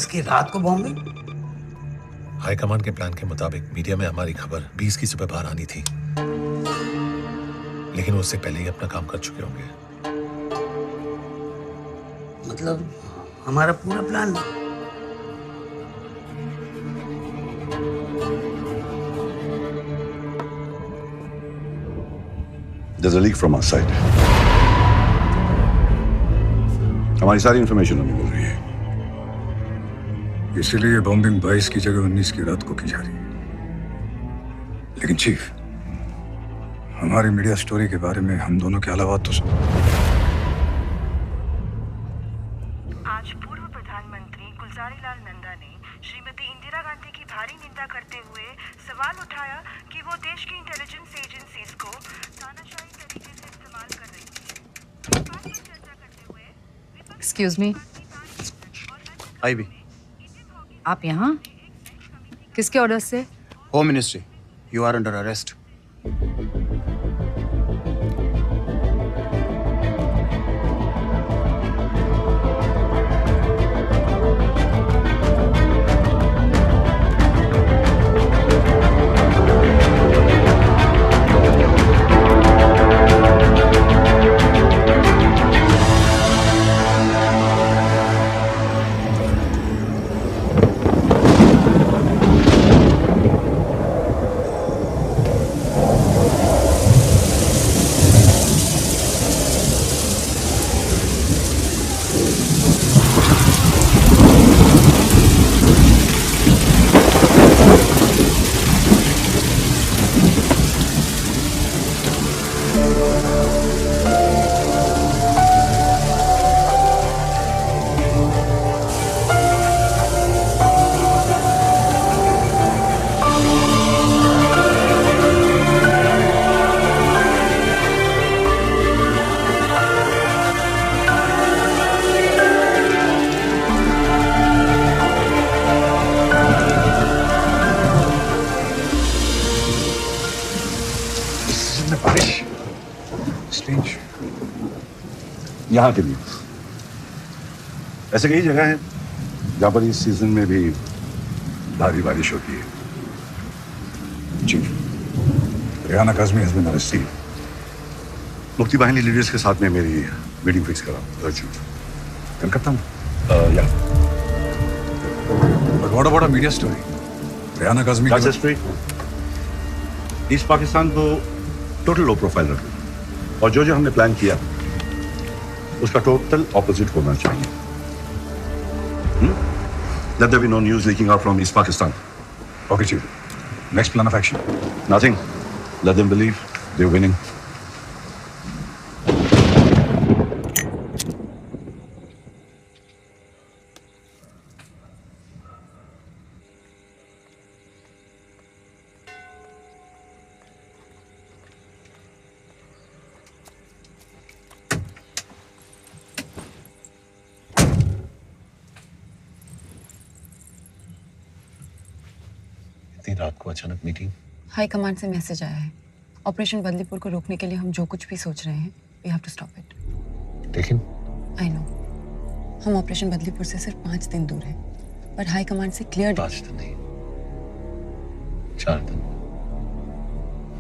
की रात को बॉम्बे। हाईकमान के प्लान के मुताबिक मीडिया में हमारी खबर 20 की सुबह बाहर आनी थी, लेकिन वो उससे पहले ही अपना काम कर चुके होंगे। मतलब हमारा पूरा plan There's a leak from our side. हमारी सारी इंफॉर्मेशन हमें मिल रही है, इसीलिए बॉम्बिंग 22 की जगह 19 की रात को की जा रही है। लेकिन चीफ, हमारी मीडिया स्टोरी के बारे में हम दोनों के अलावा तो आज पूर्व प्रधानमंत्री गुलजारी लाल नंदा ने श्रीमती इंदिरा गांधी की भारी निंदा करते हुए सवाल उठाया कि वो देश की इंटेलिजेंस एजेंसीज को तानाशाही तरीके से इस्तेमाल कर रही थी। Excuse me. आईबी। आप यहाँ किसके ऑर्डर से? Home ministry. You are under arrest. यहाँ के लिए ऐसे कई जगह हैं जहाँ पर इस सीजन में भी भारी बारिश होती है। जी, Rehana Kazmi has been arrested। मुक्ति बाहिनी लीडर्स के साथ में मेरी मीटिंग फिक्स करा कलकत्ता में। या But what about a media story? Rehana Kazmi That's straight। East Pakistan को टोटल लो प्रोफाइल रखना और जो जो हमने प्लान किया उसका टोटल ऑपोजिट होना चाहिए। Let there be no news leaking out from East Pakistan. Okay, Chief. Next plan of action? Nothing. Let them believe they're winning. इतनी रात को अचानक मीटिंग? हाई कमांड से मैसेज आया है। ऑपरेशन बदलीपुर को रोकने के लिए हम जो कुछ भी सोच रहे हैं, we have to stop it. लेकिन आई नो, हम ऑपरेशन बदलीपुर से सिर्फ 5 दिन दूर हैं, पर हाई कमांड से क्लियर 5 दिन नहीं, 4 दिन।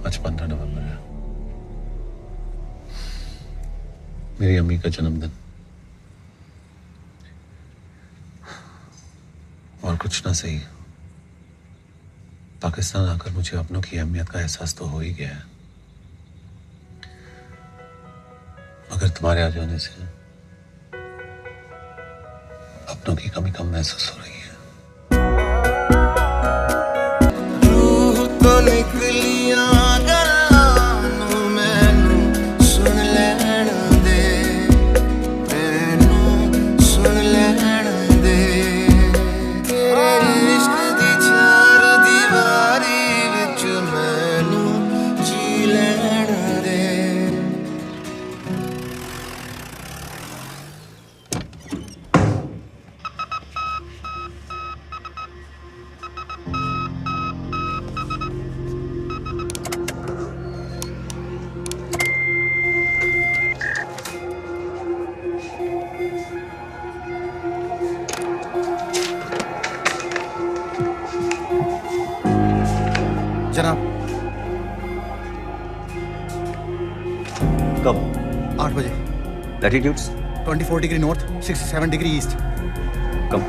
आज 15 नवंबर है, मेरी अम्मी का जन्मदिन। और कुछ ना सही, पाकिस्तान आकर मुझे अपनों की अहमियत का एहसास तो हो ही गया है, मगर तुम्हारे आ जाने से अपनों की कमी कम महसूस हो रही है। रूह तो निकलिया गलानों मैनू सुन लैण दे, मैनू सुन लैण दे, तेरे इश्क दी चार दीवारी विच मैनू जी लैण दे। जनाब, कब? 8 बजे। Latitudes? 24 degree north, 67 degree east. Come.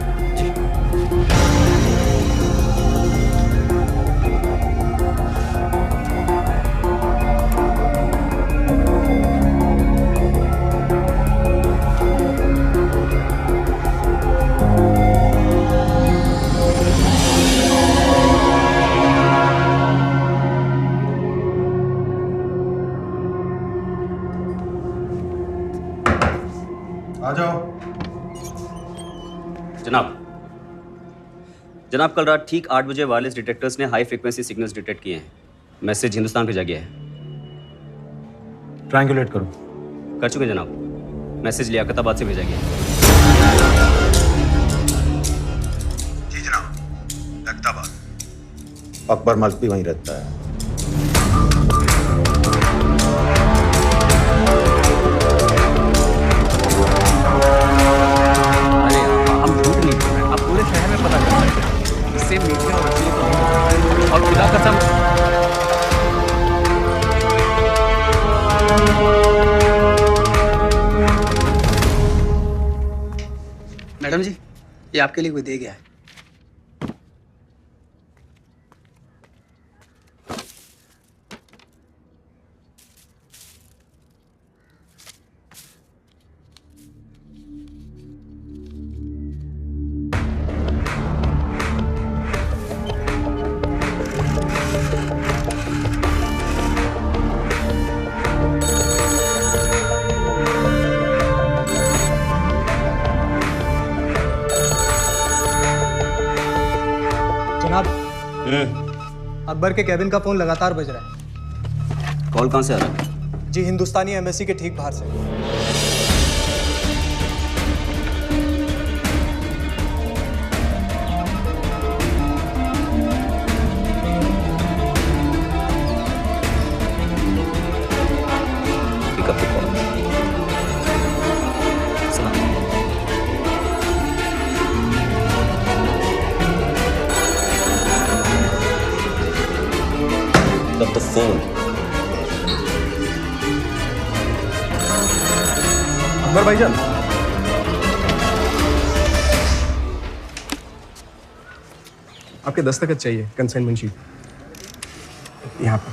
आ जाओ। जनाब, कल रात ठीक 8 बजे वायरलेस डिटेक्टर्स ने हाई फ्रीक्वेंसी सिग्नल्स डिटेक्ट किए हैं। मैसेज हिंदुस्तान भेजा गया है। ट्रायंगुलेट करो। कर चुके जनाब। मैसेज लियाकताबाद से भेजा गया है। जी जनाब, लखताबाद। अकबर मल्क भी वहीं रहता है। अरे हम झूठ नहीं बोल रहे, आप पूरे शहर में पता कर सकते हैं। इससे मीडिया और असली को और खुदा कसम। मैडम जी, ये आपके लिए कोई दे गया है। अकबर के कैबिन का फोन लगातार बज रहा है। कॉल कहाँ से आ रहा है? जी, हिंदुस्तानी एम्बेसी के ठीक बाहर से। Pick up the call. Pick up the phone. Akbar भाईजान, आपके दस्तखत चाहिए, कंसाइनमेंट शीट यहाँ पर।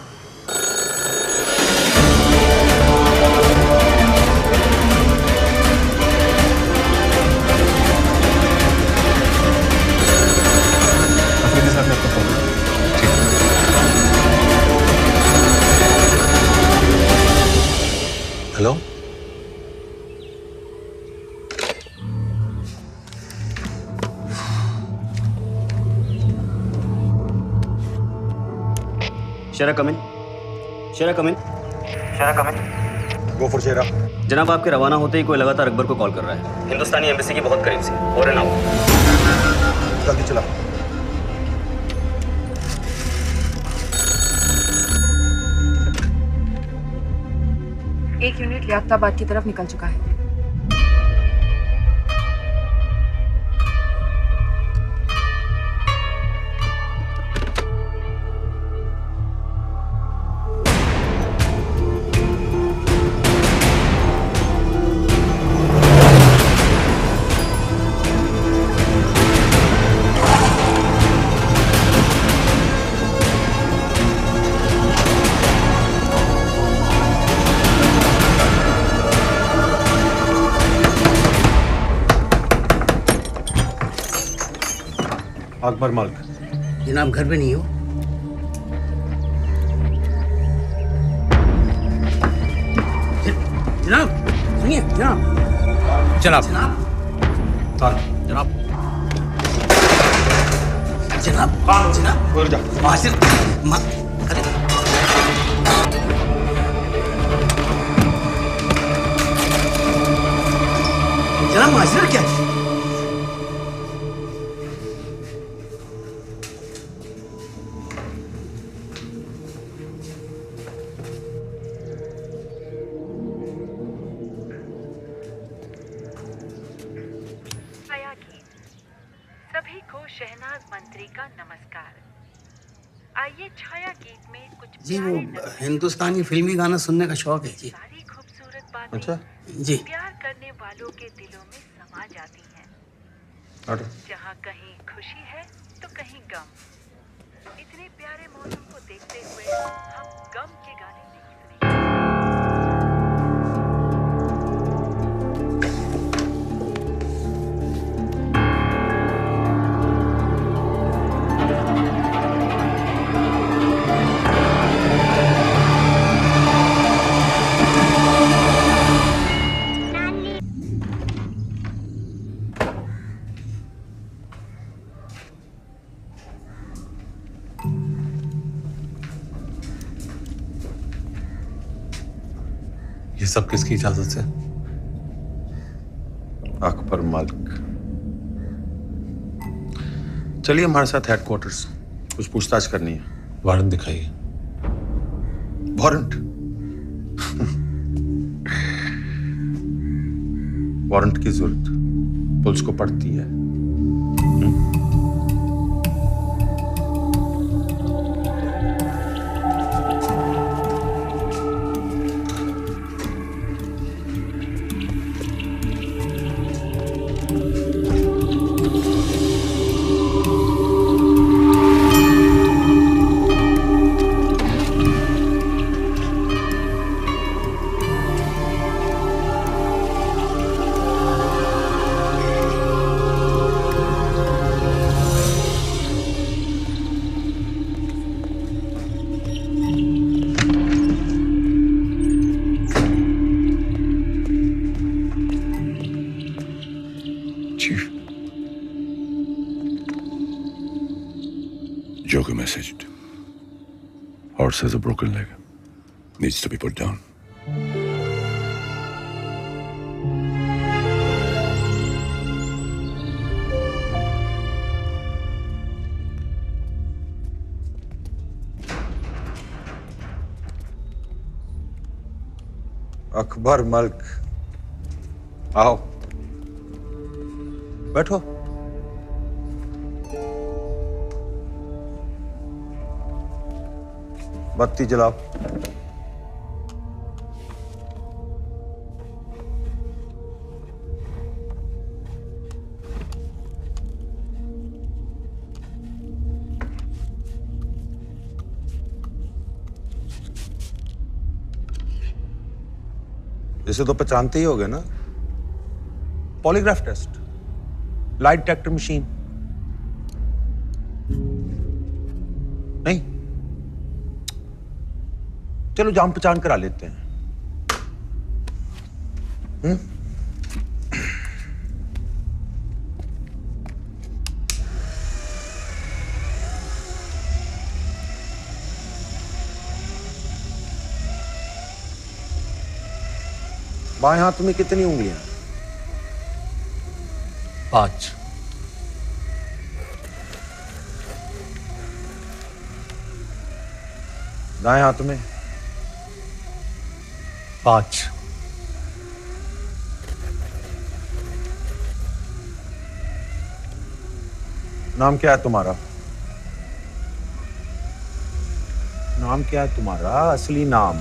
अफरीदी साहब ने आपका phone. Hello, Shera come in. Shera come in. Shera come in. Go for Shera. जनाब, आपके रवाना होते ही कोई लगातार अकबर को कॉल कर रहा है। हिंदुस्तानी एम्बेसी की बहुत करीब से। Over and out. जल्दी चला। यात्ताबाद की तरफ निकल चुका है। अकबर मालिक। जनाब घर पे नहीं हो? जनाब सुनिए जनाब। जनाब जनाब जनाब जनाब जनाब उधर जा। मासिर अरे जनाब मासिर क्या है? सभी को शहनाज मंत्री का नमस्कार। आइए छाया गीत में कुछ जी वो हिंदुस्तानी फिल्मी गाना सुनने का शौक है जी। सारी खूबसूरत बातें अच्छा जी। प्यार करने वालों के दिलों में समा जाती हैं। जहाँ कहीं खुशी है तो कहीं गम। इतने प्यारे मौसम को देखते हुए हम गम के गाने नहीं सुनेंगे। ये सब किसकी इजाजत से? अकबर मालिक। चलिए हमारे साथ हेडक्वार्टर्स, कुछ पूछताछ करनी है। वारंट दिखाइए। वारंट? वारंट की जरूरत पुलिस को पड़ती है। Joker messaged. Horse has a broken leg. Needs to be put down. Akbar Malik, आओ बैठो। बत्ती जलाओ। इसे तो पहचानते ही होगे ना? Polygraph test, lie detector machine. नहीं, चलो जान पहचान करा लेते हैं। बाएं हाथ में कितनी उंगलियां? 5। दाएं हाथ में? 5। नाम क्या है तुम्हारा? नाम क्या है तुम्हारा? असली नाम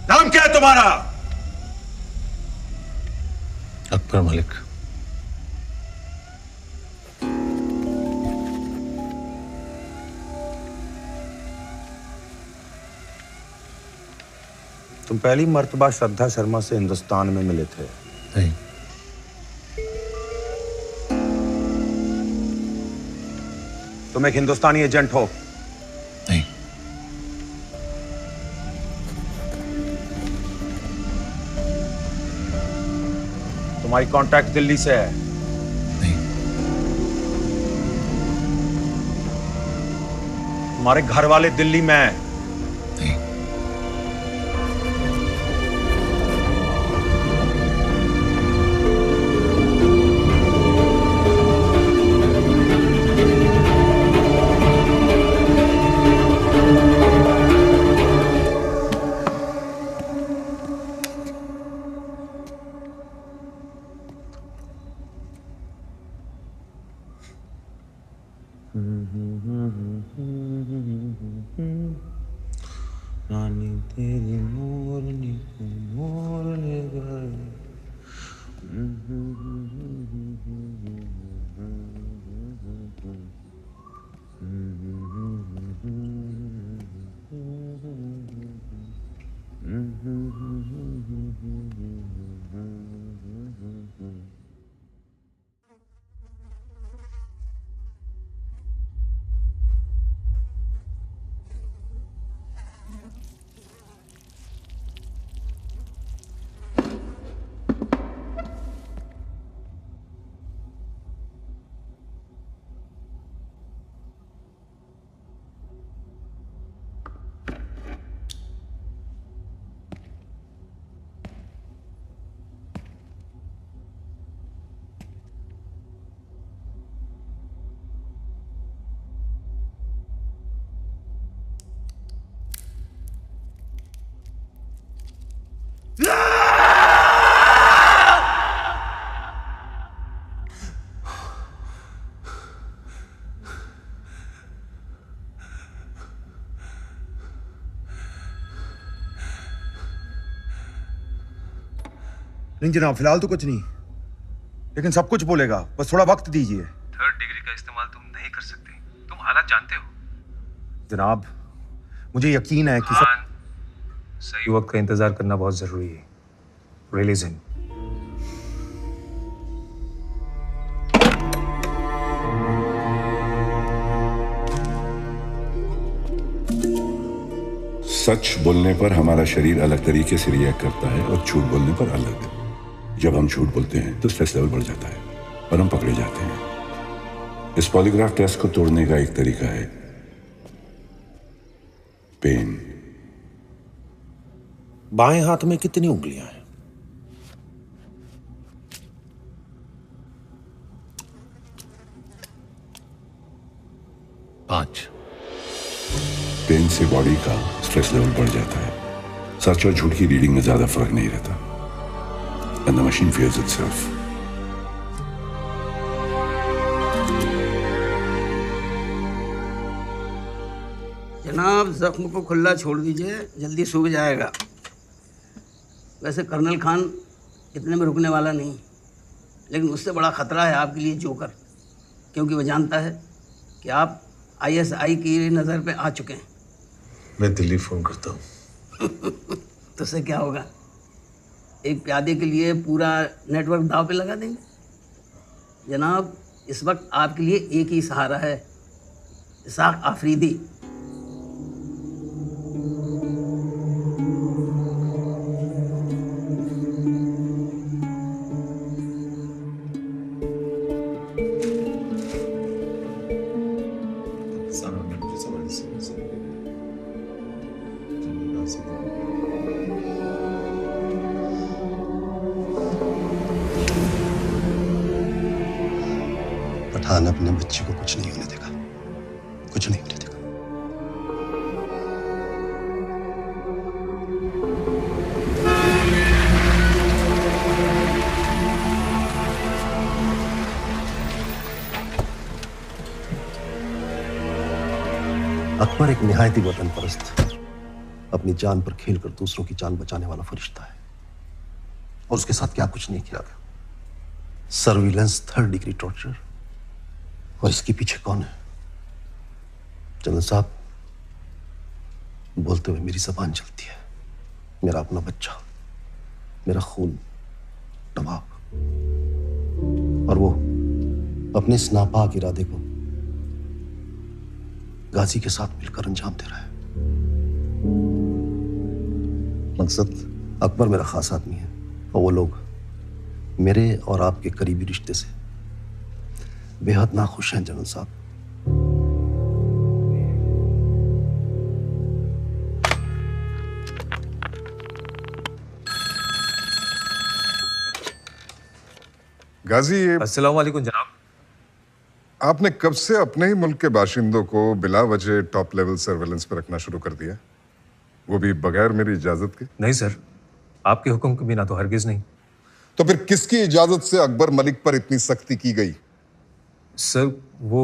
नाम क्या है तुम्हारा? अकबर मलिक। तुम पहली मर्तबा श्रद्धा शर्मा से हिंदुस्तान में मिले थे? नहीं। तुम एक हिंदुस्तानी एजेंट हो? नहीं। तुम्हारी कॉन्ट्रैक्ट दिल्ली से है? नहीं। तुम्हारे घर वाले दिल्ली में हैं? रानी तेरी मोरनी को मोर ले गए। नहीं जनाब, फिलहाल तो कुछ नहीं, लेकिन सब कुछ बोलेगा, बस थोड़ा वक्त दीजिए। 3rd डिग्री का इस्तेमाल तुम नहीं कर सकते, तुम हालात जानते हो। जनाब, मुझे यकीन है कि सही वक्त का इंतजार करना बहुत जरूरी है। Release him. सच बोलने पर हमारा शरीर अलग तरीके से रिएक्ट करता है और झूठ बोलने पर अलग। जब हम झूठ बोलते हैं तो स्ट्रेस लेवल बढ़ जाता है और हम पकड़े जाते हैं। इस पॉलीग्राफ टेस्ट को तोड़ने का एक तरीका है पेन। बाएं हाथ में कितनी उंगलियां हैं? 5। पेन से बॉडी का स्ट्रेस लेवल बढ़ जाता है। सच और झूठ की रीडिंग में ज्यादा फर्क नहीं रहता। And the machine feels itself. जनाब, जख्म को खुला छोड़ दीजिए, जल्दी सूख जाएगा। वैसे कर्नल खान इतने में रुकने वाला नहीं, लेकिन उससे बड़ा खतरा है आपके लिए जोकर, क्योंकि वह जानता है कि आप ISI की नज़र पे आ चुके हैं। मैं दिल्ली फोन करता हूँ। तो उससे क्या होगा? एक प्यादे के लिए पूरा नेटवर्क दाव पे लगा देंगे। जनाब, इस वक्त आपके लिए एक ही सहारा है, इसाक आफरीदी। पठान अपने बच्चे को कुछ नहीं होने देगा, कुछ नहीं होने देगा। अकबर एक निहायती वतन परस्त, अपनी जान पर खेलकर दूसरों की जान बचाने वाला फरिश्ता है। और उसके साथ क्या कुछ नहीं किया गया। Surveillance, 3rd degree torture. और इसके पीछे कौन है? जनरल साहब, बोलते हुए मेरी जबान चलती है। मेरा अपना बच्चा, मेरा खून, नवाब, और वो अपने इस नापाक इरादे को गाजी के साथ मिलकर अंजाम दे रहा है। मकसद, अकबर मेरा खास आदमी है और वो लोग मेरे और आपके करीबी रिश्ते से बेहद नाखुश हैं जनरल साहब। गाजी, अस्सलाम वालेकुम जनाब। आपने कब से अपने ही मुल्क के बाशिंदों को बिला वजह टॉप लेवल सर्वेलेंस पर रखना शुरू कर दिया, वो भी बगैर मेरी इजाजत के? नहीं सर, आपके हुक्म के बिना तो हरगिज नहीं। तो फिर किसकी इजाजत से अकबर मलिक पर इतनी सख्ती की गई? सर वो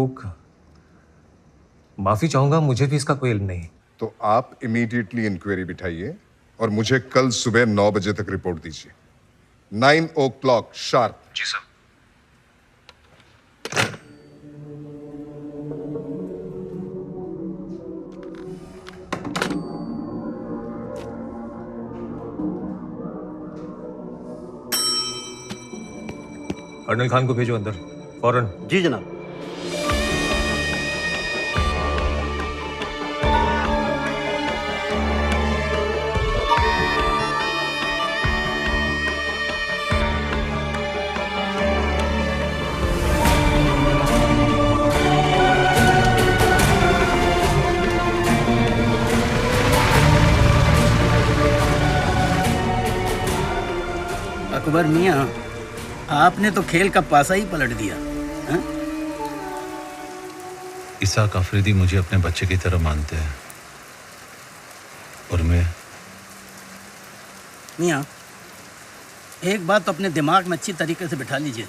माफी चाहूंगा, मुझे भी इसका कोई इल्म नहीं। तो आप इमीडिएटली इंक्वायरी बिठाइए और मुझे कल सुबह 9 बजे तक रिपोर्ट दीजिए। 9 o'clock शार्प। जी सर। कर्नल खान को भेजो अंदर फौरन। जी जनाब। अकबर मियां, आपने तो खेल का पासा ही पलट दिया। इसाक अफरीदी मुझे अपने बच्चे की तरह मानते हैं और मैं। मियां, एक बात तो अपने दिमाग में अच्छी तरीके से बिठा लीजिए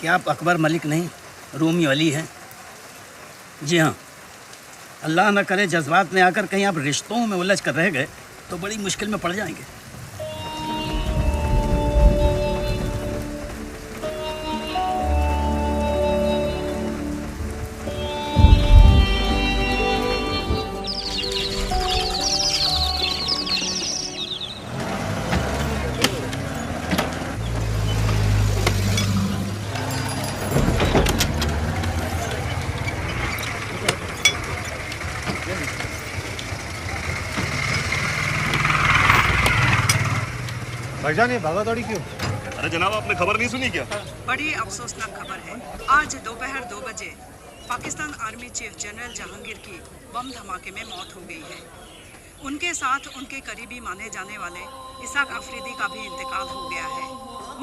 कि आप अकबर मलिक नहीं, रोमी अली हैं। जी हाँ, अल्लाह न करे जज्बात में आकर कहीं आप रिश्तों में उलझ कर रह गए तो बड़ी मुश्किल में पड़ जाएंगे। भाईजान, ये भागा दौड़ी क्यों? अरे जनाब, आपने खबर नहीं सुनी क्या? बड़ी अफसोसनाक खबर है। आज दोपहर 2 बजे Pakistan army chief general Jahangir की बम धमाके में मौत हो गई है। उनके साथ उनके करीबी माने जाने वाले इसाक अफरीदी का भी इंतकाल हो गया है।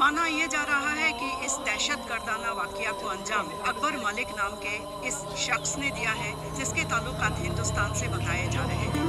माना यह जा रहा है कि इस दहशत गर्दाना वाकया को अंजाम अकबर मलिक नाम के इस शख्स ने दिया है, जिसके ताल्लुकात हिंदुस्तान से बताए जा रहे हैं।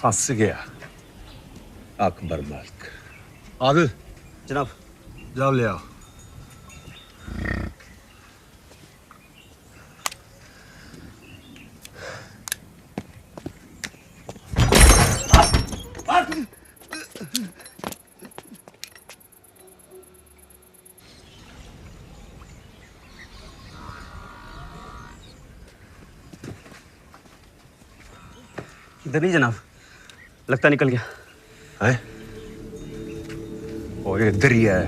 फंस गया अकबर मलिक। आदिल जनाब। जाओ ले आओ। इधर नहीं जनाब, लगता निकल गया है। और इधर ही है।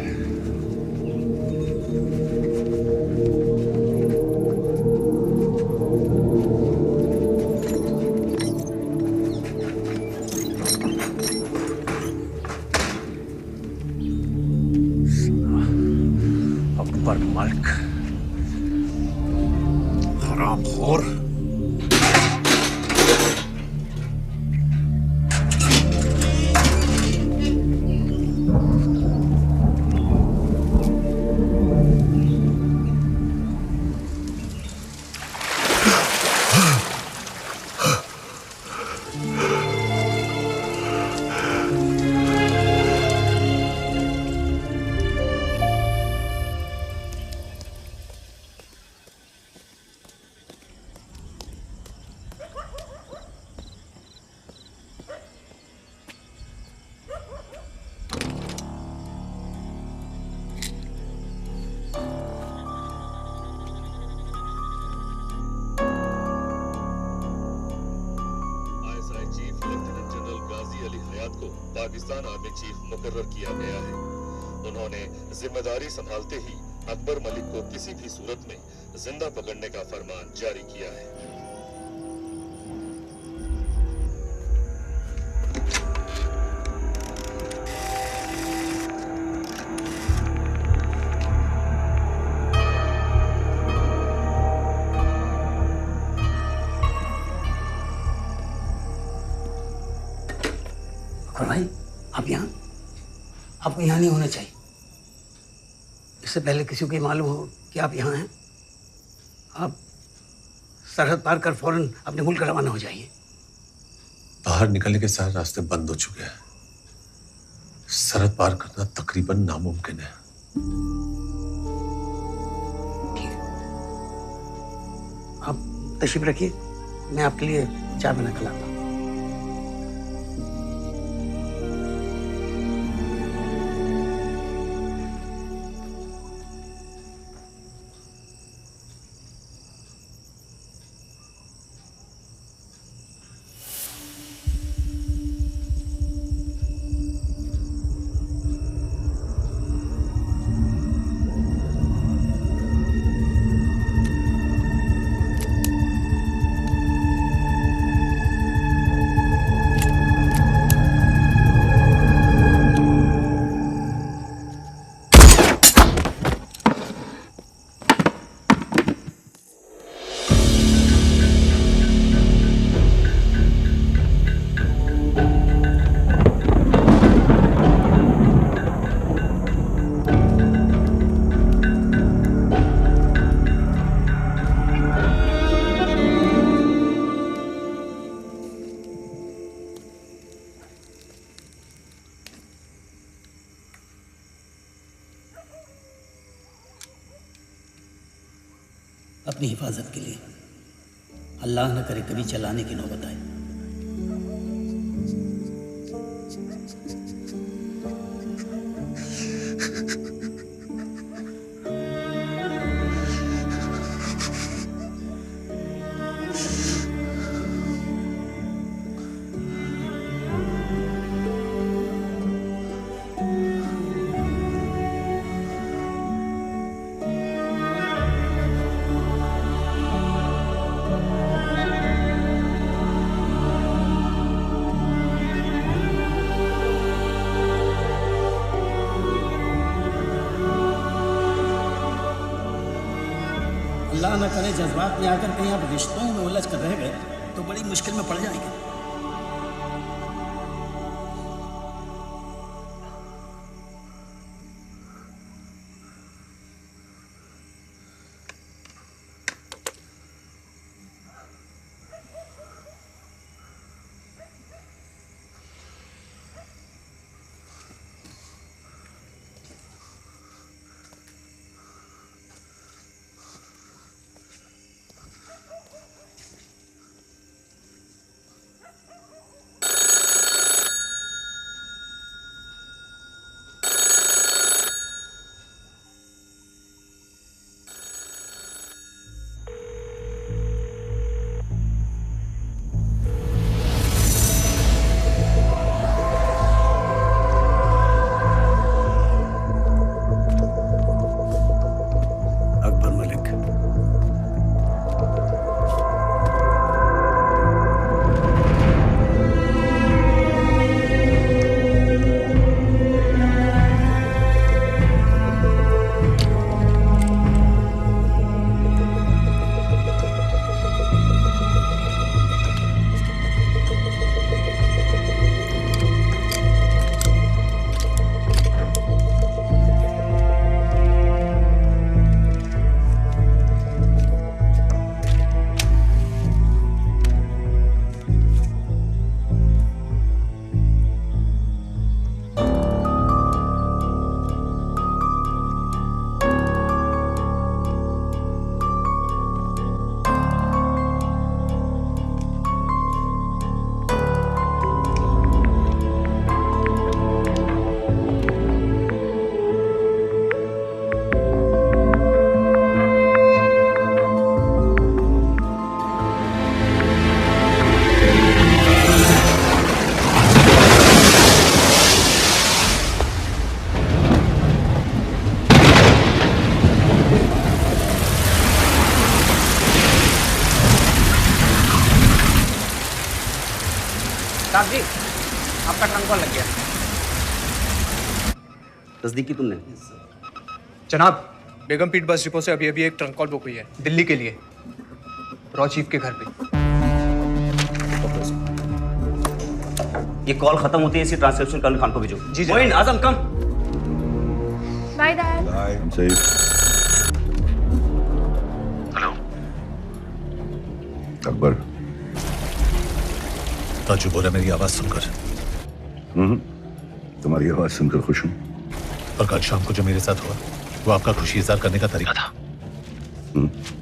अकबर मलिक हरामखोर। पाकिस्तान आर्मी चीफ मुकर्रर किया गया है। उन्होंने जिम्मेदारी संभालते ही अकबर मलिक को किसी भी सूरत में जिंदा पकड़ने का फरमान जारी किया है। और भाई आप यहाँ, आपको यहाँ नहीं होना चाहिए। इससे पहले किसी को ये मालूम हो कि आप यहाँ हैं, आप सरहद पार कर फौरन अपने मुल्क रवाना हो जाइए। बाहर निकलने के सारे रास्ते बंद हो चुके हैं। सरहद पार करना तकरीबन नामुमकिन है। आप तशरीफ रखिए, मैं आपके लिए चाय बना कर लाता हूँ। अपनी हिफाजत के लिए अल्लाह न करे कभी चलाने की नौबत आए। अल्लाह न करे जज्बात में आकर कहीं आप रिश्तों में उलझ कर रह गए तो बड़ी मुश्किल में पड़ जाएंगे। साहब जी, आपका ट्रंक कॉल लग गया। तस्दीक की तुमने? जनाब, बेगम पीट बस डिपो से अभी अभी एक ट्रंक कॉल बुक हुई है दिल्ली के लिए, रॉ चीफ के घर पे। ये कॉल खत्म होती है, इसी ट्रांसक्रिप्शन कर्नल खान को भेजो। जी Moin, Azam come. Bye dad. Bye सही। हेलो अकबर। राजू बोला मेरी आवाज सुनकर। तुम्हारी आवाज सुनकर खुश हूँ। और कल शाम को जो मेरे साथ हुआ वो आपका खुशी इजहार करने का तरीका था।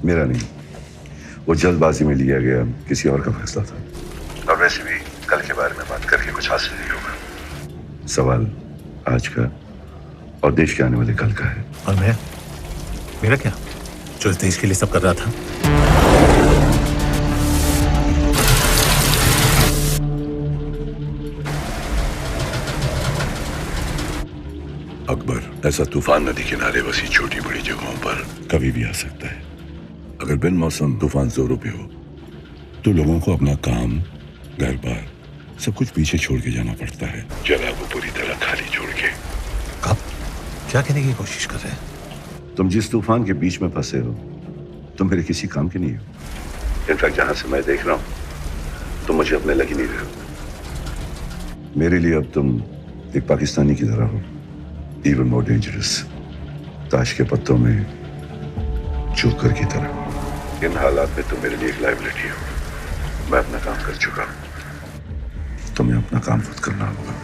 मेरा नहीं, वो जल्दबाजी में लिया गया किसी और का फैसला था। और वैसे भी कल के बारे में बात करके कुछ हासिल नहीं होगा। सवाल आज का और देश के आने वाले कल का है। और मैं, मेरा क्या, जो इस देश के लिए सब कर रहा था। अकबर, ऐसा तूफान नदी किनारे बसी छोटी बड़ी जगहों पर कभी भी आ सकता है। अगर बिन मौसम तूफान जोरों पे हो तो लोगों को अपना काम, घर बार सब कुछ पीछे छोड़ के जाना पड़ता है, जगह को पूरी तरह खाली छोड़ के। आप क्या कहने की कोशिश कर रहे हैं? तुम जिस तूफान के बीच में फंसे हो तुम मेरे किसी काम के नहीं हो। इनफैक्ट जहां से मैं देख रहा हूं तुम मुझे अपने लग ही नहीं रहे हो। मेरे लिए अब तुम एक पाकिस्तानी की तरह हो, इवन मोर डेंजरस, ताश के पत्तों में जोकर की तरह। इन हालात में तुम मेरे लिए एक लायबिलिटी हो। मैं अपना काम कर चुका हूं, तुम्हें अपना काम खुद करना होगा।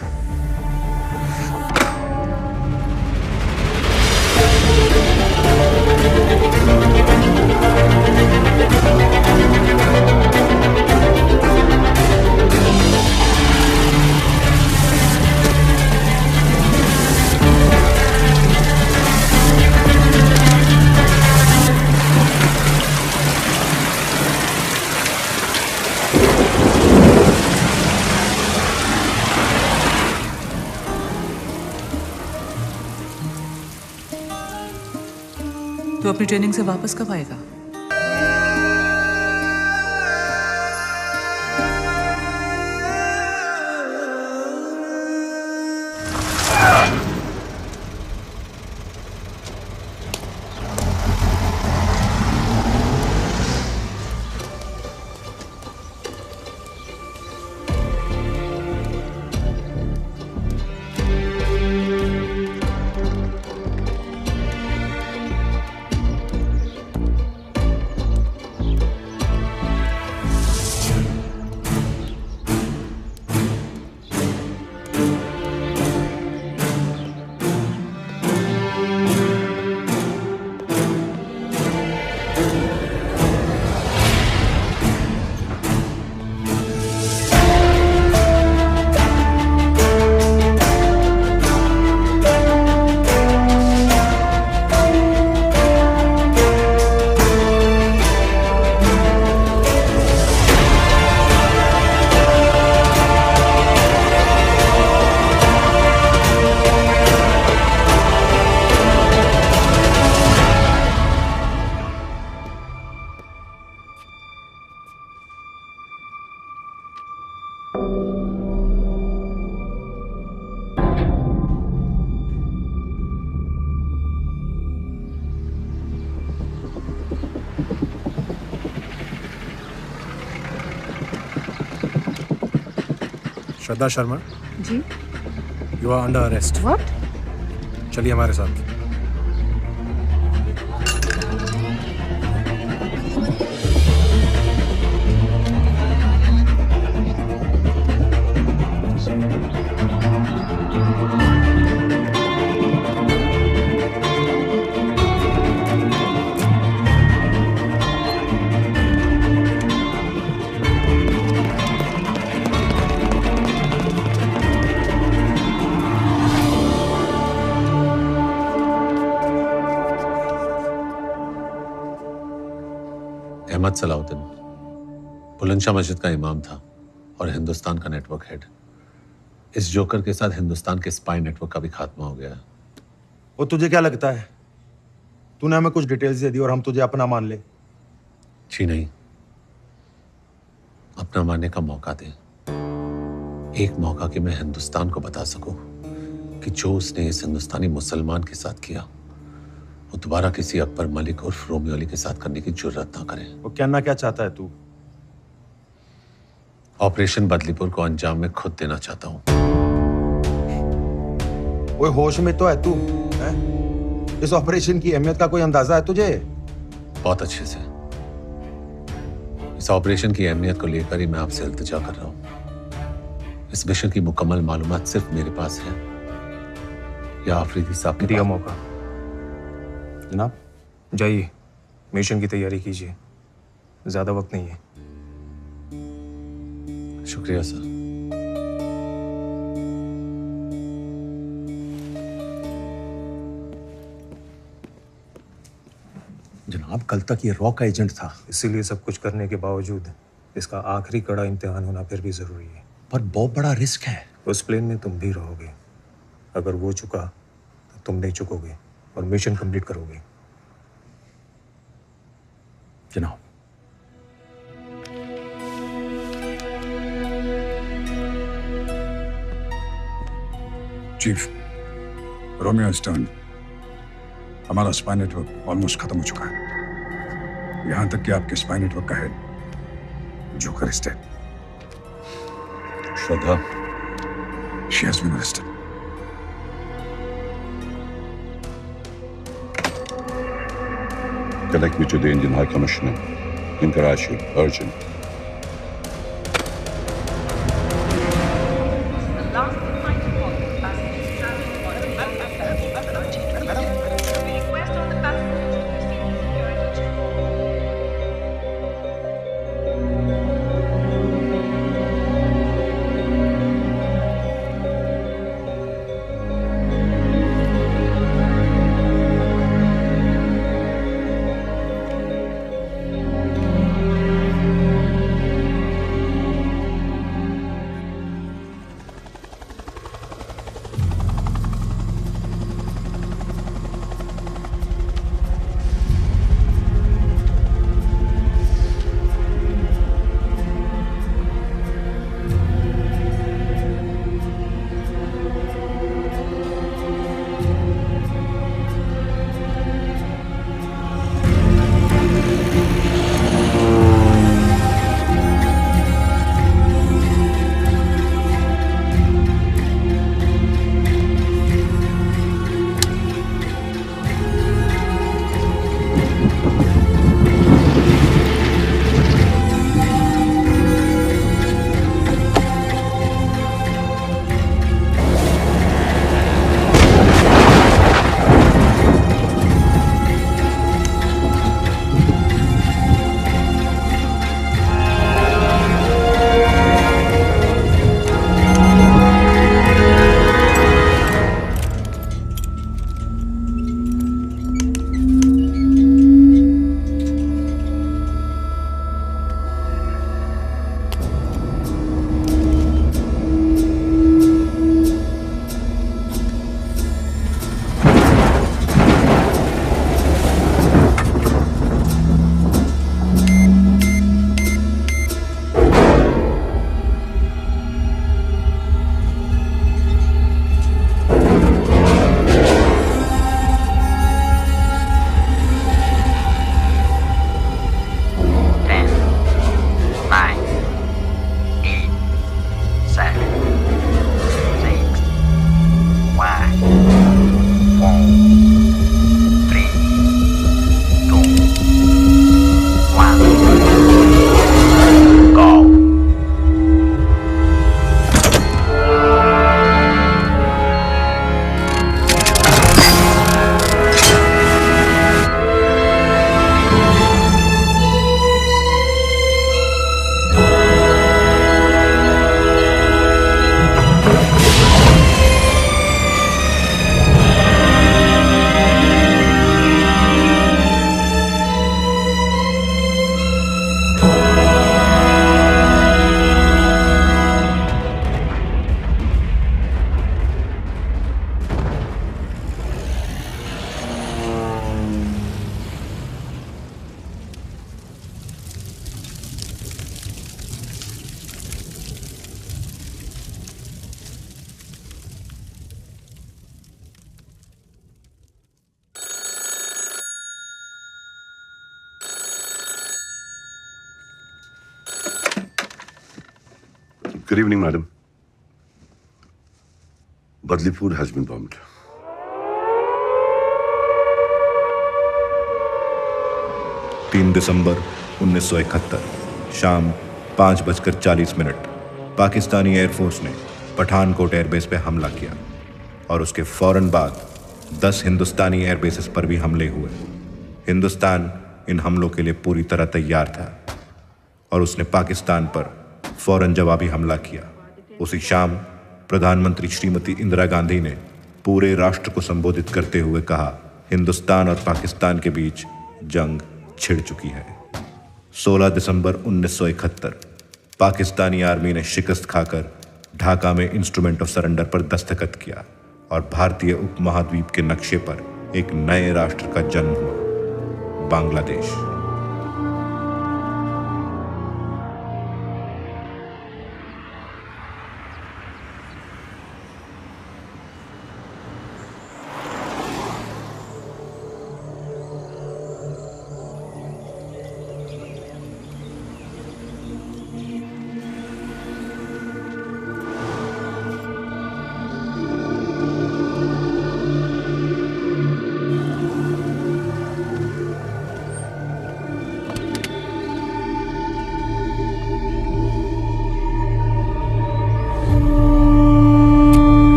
तो अपनी ट्रेनिंग से वापस कब आएगा? श्रद्धा शर्मा, जी, you are under arrest. What? चलिए हमारे साथ। अहमद सलाउद्दीन बुलंदशाह मस्जिद का इमाम था और हिंदुस्तान का नेटवर्क हेड। इस जोकर के साथ हिंदुस्तान के स्पाई नेटवर्क का भी खात्मा हो गया। वो तुझे क्या लगता है तूने हमें कुछ डिटेल्स दे दी और हम तुझे अपना मान ले? जी नहीं, अपना मानने का मौका दे। एक मौका कि मैं हिंदुस्तान को बता सकूं कि जो उसने इस हिंदुस्तानी मुसलमान के साथ किया वो दोबारा किसी अकबर मलिक और रोमियो अली के साथ करने की जुर्रत ना करे। वो कहना क्या चाहता है तू? ऑपरेशन बदलीपुर को अंजाम में खुद देना चाहता हूं। वो होश में तो है तू? इस ऑपरेशन की अहमियत का कोई अंदाजा है तुझे? बहुत अच्छे से। इस ऑपरेशन की अहमियत को लेकर ही मैं आपसे इल्तिजा कर रहा हूं। इस मिशन की मुकम्मल मालूमात सिर्फ मेरे पास है या आफरीदी साहब ने दिया मौका। जनाब जाइए, मिशन की तैयारी कीजिए, ज्यादा वक्त नहीं है। शुक्रिया सर। जनाब कल तक ये रॉ का एजेंट था। इसीलिए सब कुछ करने के बावजूद इसका आखिरी कड़ा इम्तिहान होना फिर भी जरूरी है। पर बहुत बड़ा रिस्क है। उस प्लेन में तुम भी रहोगे। अगर वो चुका तो तुम नहीं चुकोगे और मिशन कंप्लीट करोगे। जनाब चीफ, रोमियो इज टर्न। हमारा स्पाई नेटवर्क ऑलमोस्ट खत्म हो चुका है, यहां तक कि आपके स्पाई नेटवर्क का head joker is dead. Shraddha, she has been arrested. Connect me to the Indian High Commissioner in Karachi, urgent. Go. Good evening, madam. Badlipur has been bombed. December 1971 शाम 5:40 पाकिस्तानी एयरफोर्स ने पठानकोट एयरबेस पे हमला किया और उसके फौरन बाद 10 हिंदुस्तानी एयरबेसेस पर भी हमले हुए। हिंदुस्तान इन हमलों के लिए पूरी तरह तैयार था और उसने पाकिस्तान पर फौरन जवाबी हमला किया। उसी शाम प्रधानमंत्री श्रीमती इंदिरा गांधी ने पूरे राष्ट्र को संबोधित करते हुए कहा, हिंदुस्तान और पाकिस्तान के बीच जंग छिड़ चुकी है। 16 दिसंबर 1971 पाकिस्तानी आर्मी ने शिकस्त खाकर ढाका में इंस्ट्रूमेंट ऑफ सरेंडर पर दस्तखत किया और भारतीय उपमहाद्वीप के नक्शे पर एक नए राष्ट्र का जन्म हुआ, बांग्लादेश।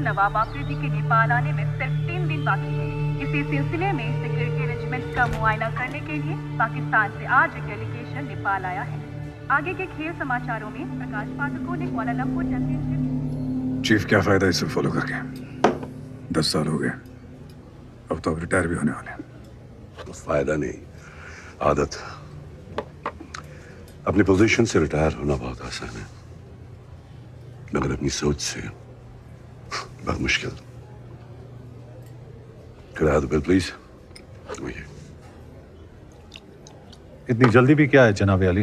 नवाब आफरीदी के नेपाल आने में सिर्फ 3 दिन बाकी है। इसी सिलसिले में सिक्योरिटी अरेंजमेंट्स का मुआयना करने के लिए पाकिस्तान से आज एक डेलीगेशन नेपाल आया है। आगे के खेल समाचारों में प्रकाश पाठकों ने कुआलालंपुर चैंपियनशिप। चीफ, क्या फायदा इसे फॉलो करके? 10 साल हो गए, अब तो रिटायर भी होने वाले हैं। फायदा नहीं, आदत। अपनी पोजीशन से रिटायर होना बहुत आसान है, मगर अपनी सोच से बहुत मुश्किल। Could I have the bill, please? इतनी जल्दी भी क्या है जनाब अली?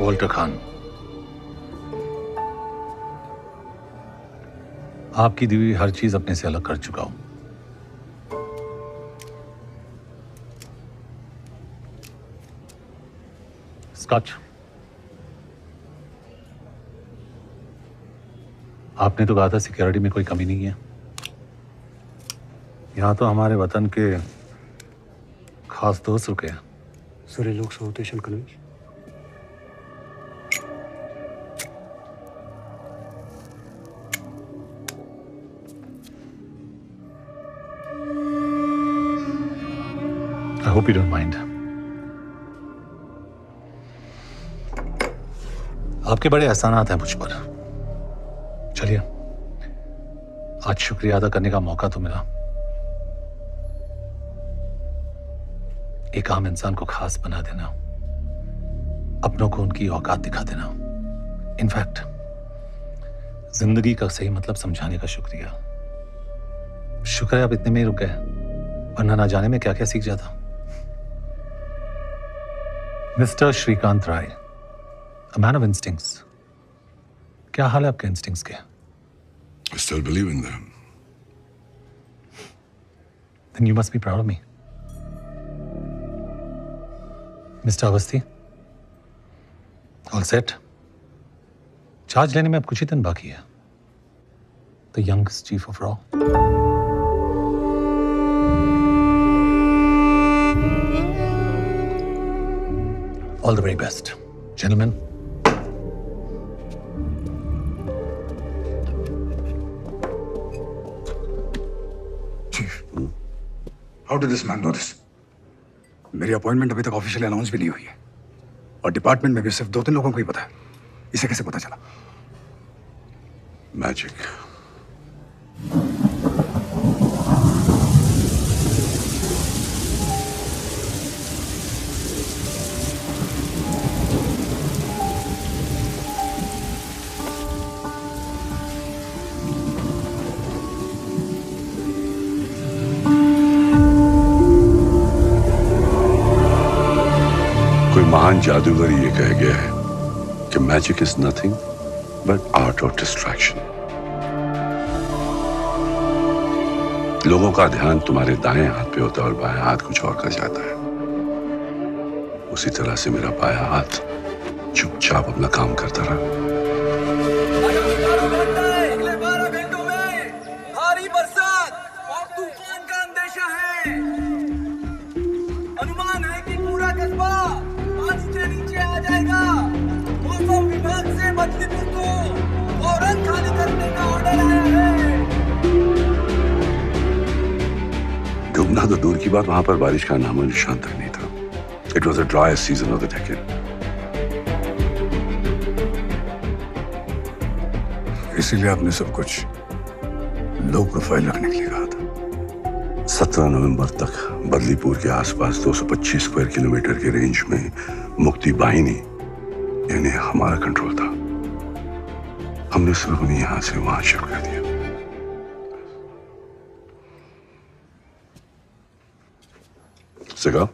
वॉल्टर खान, आपकी दी हुई हर चीज अपने से अलग कर चुका हूं। स्कॉच, आपने तो कहा था सिक्योरिटी में कोई कमी नहीं है। यहां तो हमारे वतन के खास दोस्त रुके हैं। सर, लोग स्टेशन कन्वेंस। I hope you don't mind. आपके बड़े एहसानात हैं मुझ पर। चलिए, आज शुक्रिया अदा करने का मौका तो मिला। एक आम इंसान को खास बना देना, अपनों को उनकी औकात दिखा देना, इनफैक्ट जिंदगी का सही मतलब समझाने का शुक्रिया। शुक्र है आप इतने में ही रुक गए, वरना ना जाने में क्या क्या सीख जाता। Mister Shrikant Rai, a man of instincts. क्या हाल है आपके इंस्टिंक्ट्स के? I still believe in them. Then you must be proud of me. Mister Awasthi, all set? Charge लेने में अब कुछ ही दिन बाकी है। The youngest chief of Raw. All the very best, gentlemen. Chief, how did this man know this? मेरी appointment अभी तक ऑफिशियली अनाउंस भी नहीं हुई है और डिपार्टमेंट में भी सिर्फ 2-3 लोगों को ही पता है। इसे कैसे पता चला? मैजिक। कोई महान जादूगर ये कह गया है कि magic is nothing but art of distraction. लोगों का ध्यान तुम्हारे दाएं हाथ पे होता है और बाएं हाथ कुछ और कर जाता है। उसी तरह से मेरा बायां हाथ चुपचाप अपना काम करता रहा। अगले 12 घंटों में भारी बरसात और तूफान का अंदेशा है। अनुमान है कि पूरा कस्बा पानी के नीचे आ जाएगा। मौसम विभाग से बदलीपुर को फौरन खाली करने का ऑर्डर आया है। डूबना तो दूर की बात, वहां पर बारिश का नामो निशान तक नहीं था। It was the driest season of the decade. इसीलिए आपने सब कुछ लो प्रोफाइल रखने के लिए कहा था। 17 नवंबर तक बदलीपुर के आसपास 225 स्क्वायर किलोमीटर के रेंज में मुक्ति बाहिनी यानी हमारा कंट्रोल था। हमने सिर्फ उन्हें यहां से वहां शिफ्ट कर दिया। सिगा?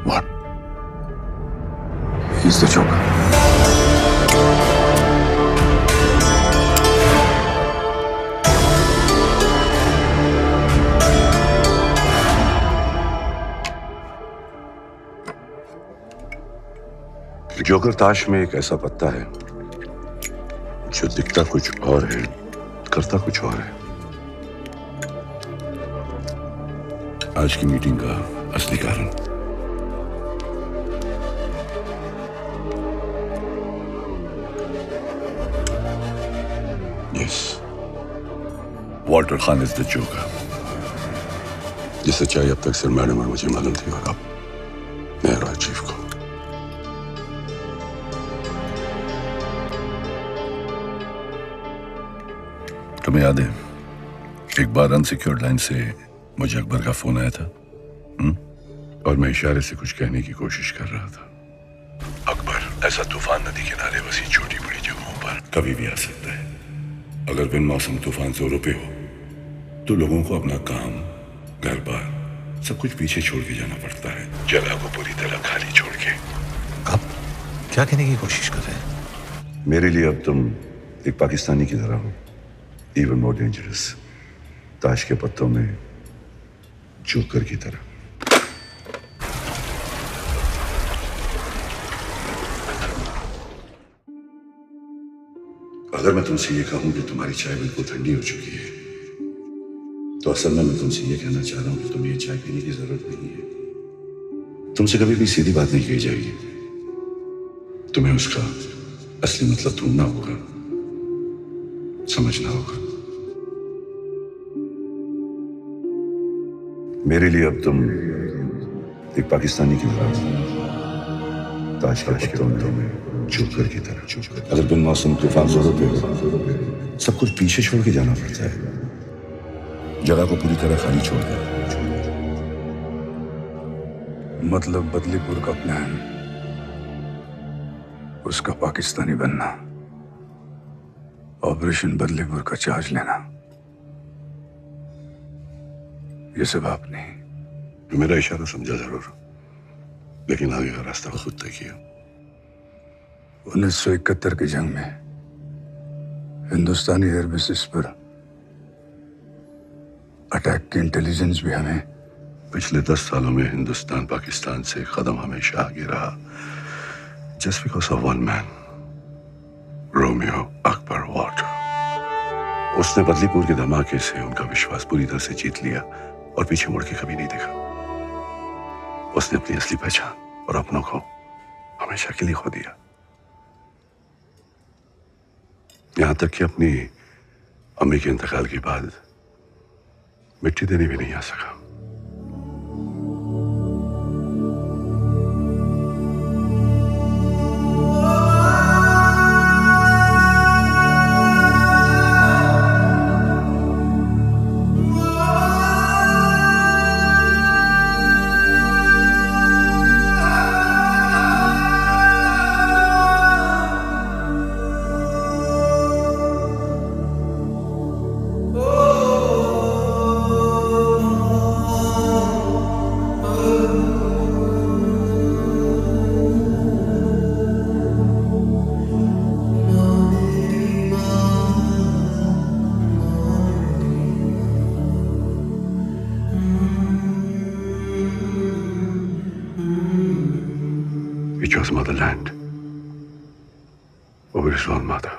What? He's the Joker. Joker ताश में एक ऐसा पत्ता है जो दिखता कुछ और है, करता कुछ और है। आज की मीटिंग का असली कारण yes, Walter Khan is the joker. ये सच्चाई अब तक सिर्फ मैडम और मुझे मालूम थी और अब मैं रॉयल चीफ को। तुम्हें याद है एक बार अनसिक्योर्ड लाइन से मुझे अकबर का फोन आया था और मैं इशारे से कुछ कहने की कोशिश कर रहा था। अकबर ऐसा तूफान नदी किनारे बसी छोटी बड़ी जगहों पर कभी भी आ सकता है। अगर बिन मौसम तूफान जोरों पे हो तो लोगों को अपना काम, घर बार सब कुछ पीछे छोड़ के जाना पड़ता है, जगह को पूरी तरह खाली छोड़ के। आप क्या कहने की कोशिश कर रहे हैं? मेरे लिए अब तुम एक पाकिस्तानी की तरह हो, even more dangerous, ताश के पत्तों में जोकर की तरह। अगर मैं तुमसे ये कहूं कि तुम्हारी चाय बिल्कुल ठंडी हो चुकी है तो असल में मैं तुमसे ये कहना चाह रहा हूं कि तुम्हें ये चाय पीने की जरूरत नहीं है। तुमसे कभी भी सीधी बात नहीं कही जाएगी, तुम्हें उसका असली मतलब ढूंढना होगा, समझना होगा। मेरे लिए अब तुम एक पाकिस्तानी की तरह, ताश के पत्तों में जोकर की तरह। अगर बिन मौसम तूफान जोरों पे हो सब कुछ पीछे छोड़ के जाना पड़ता है, जगह को पूरी तरह खाली छोड़ देना। मतलब बदलीपुर का प्लान, उसका पाकिस्तानी बनना, ऑपरेशन बदलीपुर का चार्ज लेना, ये सब आपने। मेरा इशारा समझा जरूर, लेकिन आगे का रास्ता खुद तय किया। 1971 की जंग में हिंदुस्तानी एयर बेसिस पर अटैक की इंटेलिजेंस भी हमें। पिछले 10 सालों में हिंदुस्तान पाकिस्तान से कदम हमेशा आगे रहा, just because of one man, Romeo Akbar Walter. उसने बदलीपुर के धमाके से उनका विश्वास पूरी तरह से जीत लिया और पीछे मुड़ के कभी नहीं देखा। उसने अपनी असली पहचान और अपनों को हमेशा के लिए खो दिया, यहां तक कि अपनी अम्मी के इंतकाल के बाद मिट्टी देने भी नहीं आ सका। motherland over his own mother.